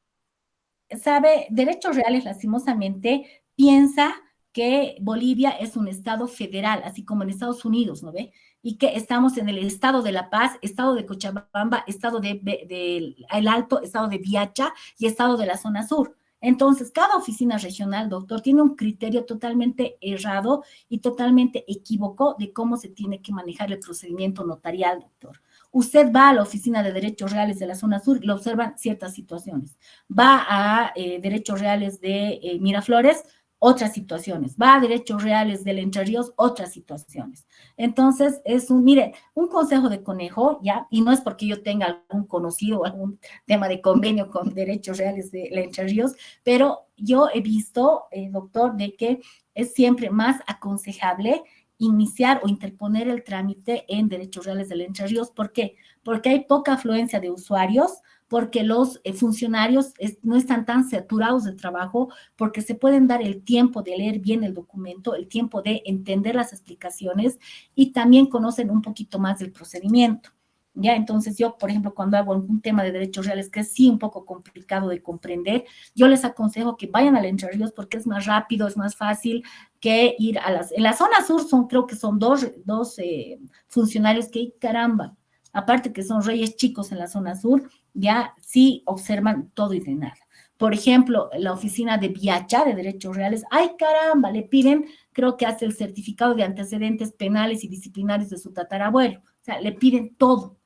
sabe, derechos reales, lastimosamente, piensa que Bolivia es un estado federal, así como en Estados Unidos, ¿no ve? Y que estamos en el estado de La Paz, estado de Cochabamba, estado de El Alto, estado de Viacha y estado de la zona sur. Entonces, cada oficina regional, doctor, tiene un criterio totalmente errado y totalmente equívoco de cómo se tiene que manejar el procedimiento notarial, doctor. Usted va a la oficina de derechos reales de la zona sur y lo observan ciertas situaciones. Va a derechos reales de Miraflores, otras situaciones. Va a derechos reales del Entre Ríos, otras situaciones. Entonces, mire, un consejo de conejo, ¿ya? Y no es porque yo tenga algún conocido o algún tema de convenio con derechos reales de Entre Ríos, pero yo he visto, doctor, de que es siempre más aconsejable iniciar o interponer el trámite en derechos reales del Entre Ríos. ¿Por qué? Porque hay poca afluencia de usuarios, porque los funcionarios no están tan saturados de trabajo, porque se pueden dar el tiempo de leer bien el documento, el tiempo de entender las explicaciones y también conocen un poquito más del procedimiento. ¿Ya? Entonces yo, por ejemplo, cuando hago un tema de derechos reales que es sí un poco complicado de comprender, yo les aconsejo que vayan al Entre Ríos porque es más rápido, es más fácil que ir en la zona sur creo que son dos funcionarios que, caramba, aparte que son reyes chicos en la zona sur, ya sí observan todo y de nada. Por ejemplo, la oficina de Viacha, de Derechos Reales, ¡ay caramba! Le piden, creo que hace el certificado de antecedentes penales y disciplinarios de su tatarabuelo. O sea, le piden todo,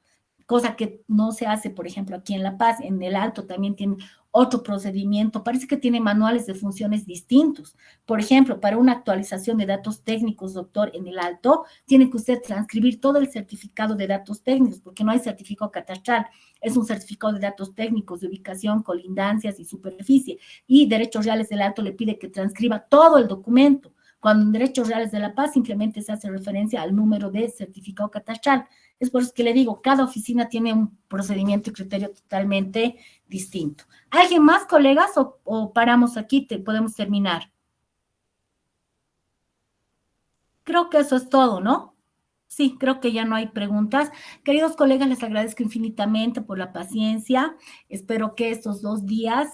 cosa que no se hace, por ejemplo, aquí en La Paz. En el Alto también tienen otro procedimiento, parece que tiene manuales de funciones distintos. Por ejemplo, para una actualización de datos técnicos, doctor, en el alto, tiene que usted transcribir todo el certificado de datos técnicos, porque no hay certificado catastral, es un certificado de datos técnicos de ubicación, colindancias y superficie, y Derechos Reales del Alto le pide que transcriba todo el documento, cuando en Derechos Reales de La Paz simplemente se hace referencia al número de certificado catastral. Es por eso que le digo, cada oficina tiene un procedimiento y criterio totalmente distinto. ¿Alguien más, colegas, o paramos aquí? Podemos terminar. Creo que eso es todo, ¿no? Sí, creo que ya no hay preguntas. Queridos colegas, les agradezco infinitamente por la paciencia. Espero que estos 2 días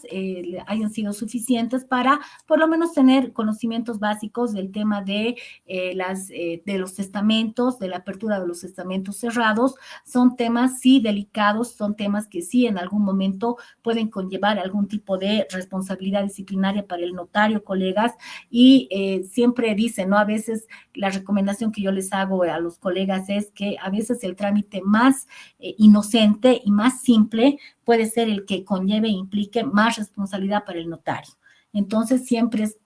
hayan sido suficientes para por lo menos tener conocimientos básicos del tema de los testamentos, de la apertura de los testamentos cerrados. Son temas, sí, delicados, son temas que sí en algún momento pueden conllevar algún tipo de responsabilidad disciplinaria para el notario, colegas, y siempre dicen, ¿no? A veces la recomendación que yo les hago a los colegas es que a veces el trámite más inocente y más simple puede ser el que conlleve e implique más responsabilidad para el notario. Entonces, siempre es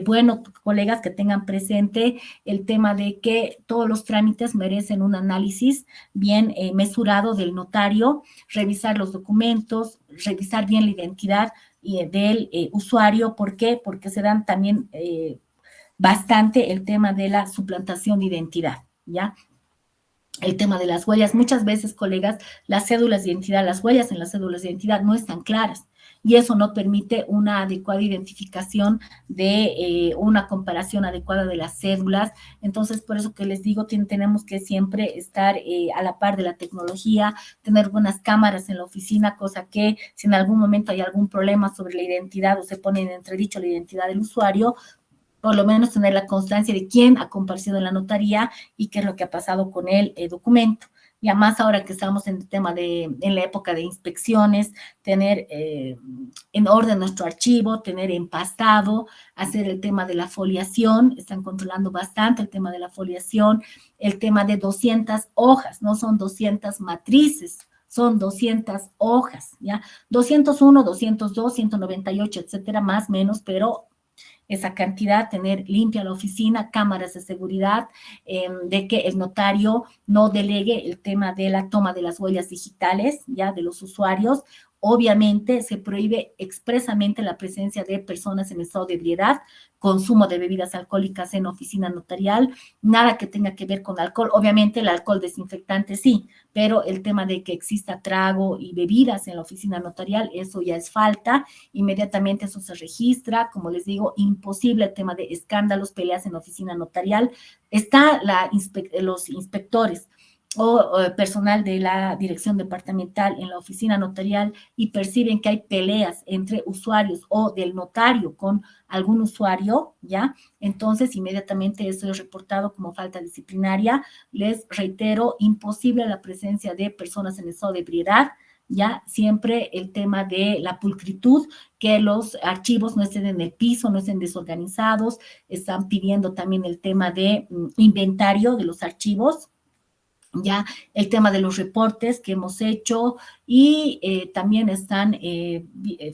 bueno, colegas, que tengan presente el tema de que todos los trámites merecen un análisis bien mesurado del notario, revisar los documentos, revisar bien la identidad del usuario. ¿Por qué? Porque se dan también bastante el tema de la suplantación de identidad, ¿ya? El tema de las huellas, muchas veces, colegas, las cédulas de identidad, las huellas en las cédulas de identidad no están claras y eso no permite una adecuada identificación de una comparación adecuada de las cédulas. Entonces, por eso que les digo, tenemos que siempre estar a la par de la tecnología, tener buenas cámaras en la oficina, cosa que si en algún momento hay algún problema sobre la identidad o se pone en entredicho la identidad del usuario, por lo menos tener la constancia de quién ha comparecido en la notaría y qué es lo que ha pasado con el documento. Ya más ahora que estamos en el tema en la época de inspecciones, tener en orden nuestro archivo, tener empastado, hacer el tema de la foliación, están controlando bastante el tema de la foliación, el tema de 200 hojas, no son 200 matrices, son 200 hojas, ¿ya? 201, 202, 198, etcétera, más, menos, pero esa cantidad, tener limpia la oficina, cámaras de seguridad, de que el notario no delegue el tema de la toma de las huellas digitales, ya, de los usuarios. Obviamente se prohíbe expresamente la presencia de personas en estado de ebriedad, consumo de bebidas alcohólicas en oficina notarial, nada que tenga que ver con alcohol. Obviamente el alcohol desinfectante sí, pero el tema de que exista trago y bebidas en la oficina notarial, eso ya es falta. Inmediatamente eso se registra. Como les digo, imposible el tema de escándalos, peleas en la oficina notarial. Está los inspectores o personal de la dirección departamental en la oficina notarial y perciben que hay peleas entre usuarios o del notario con algún usuario, ¿ya? Entonces, inmediatamente eso es reportado como falta disciplinaria. Les reitero, imposible la presencia de personas en estado de ebriedad, ¿ya? Siempre el tema de la pulcritud, que los archivos no estén en el piso, no estén desorganizados. Están pidiendo también el tema de inventario de los archivos, ya el tema de los reportes que hemos hecho y también están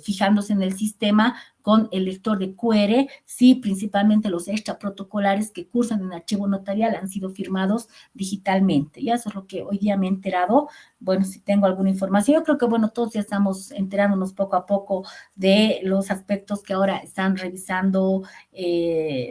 fijándose en el sistema con el lector de QR, sí, principalmente los extraprotocolares que cursan en archivo notarial han sido firmados digitalmente. Ya eso es lo que hoy día me he enterado. Bueno, si tengo alguna información, yo creo que, bueno, todos ya estamos enterándonos poco a poco de los aspectos que ahora están revisando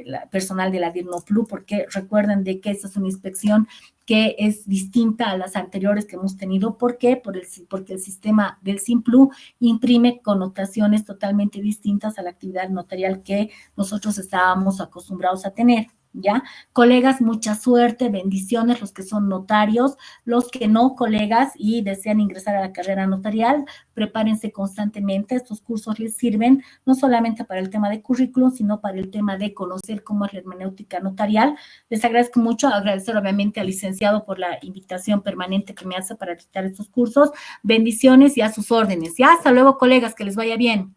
la personal de la DIRNOPLU, porque recuerden de que esta es una inspección que es distinta a las anteriores que hemos tenido. ¿Por qué? Porque el sistema del SIMPLU imprime connotaciones totalmente distintas a la actividad notarial que nosotros estábamos acostumbrados a tener, ¿ya? Colegas, mucha suerte, bendiciones, los que son notarios, los que no, colegas, y desean ingresar a la carrera notarial, prepárense constantemente. Estos cursos les sirven no solamente para el tema de currículum, sino para el tema de conocer cómo es la hermenéutica notarial. Les agradezco mucho, agradecer obviamente al licenciado por la invitación permanente que me hace para dictar estos cursos. Bendiciones y a sus órdenes. Ya, hasta luego, colegas, que les vaya bien.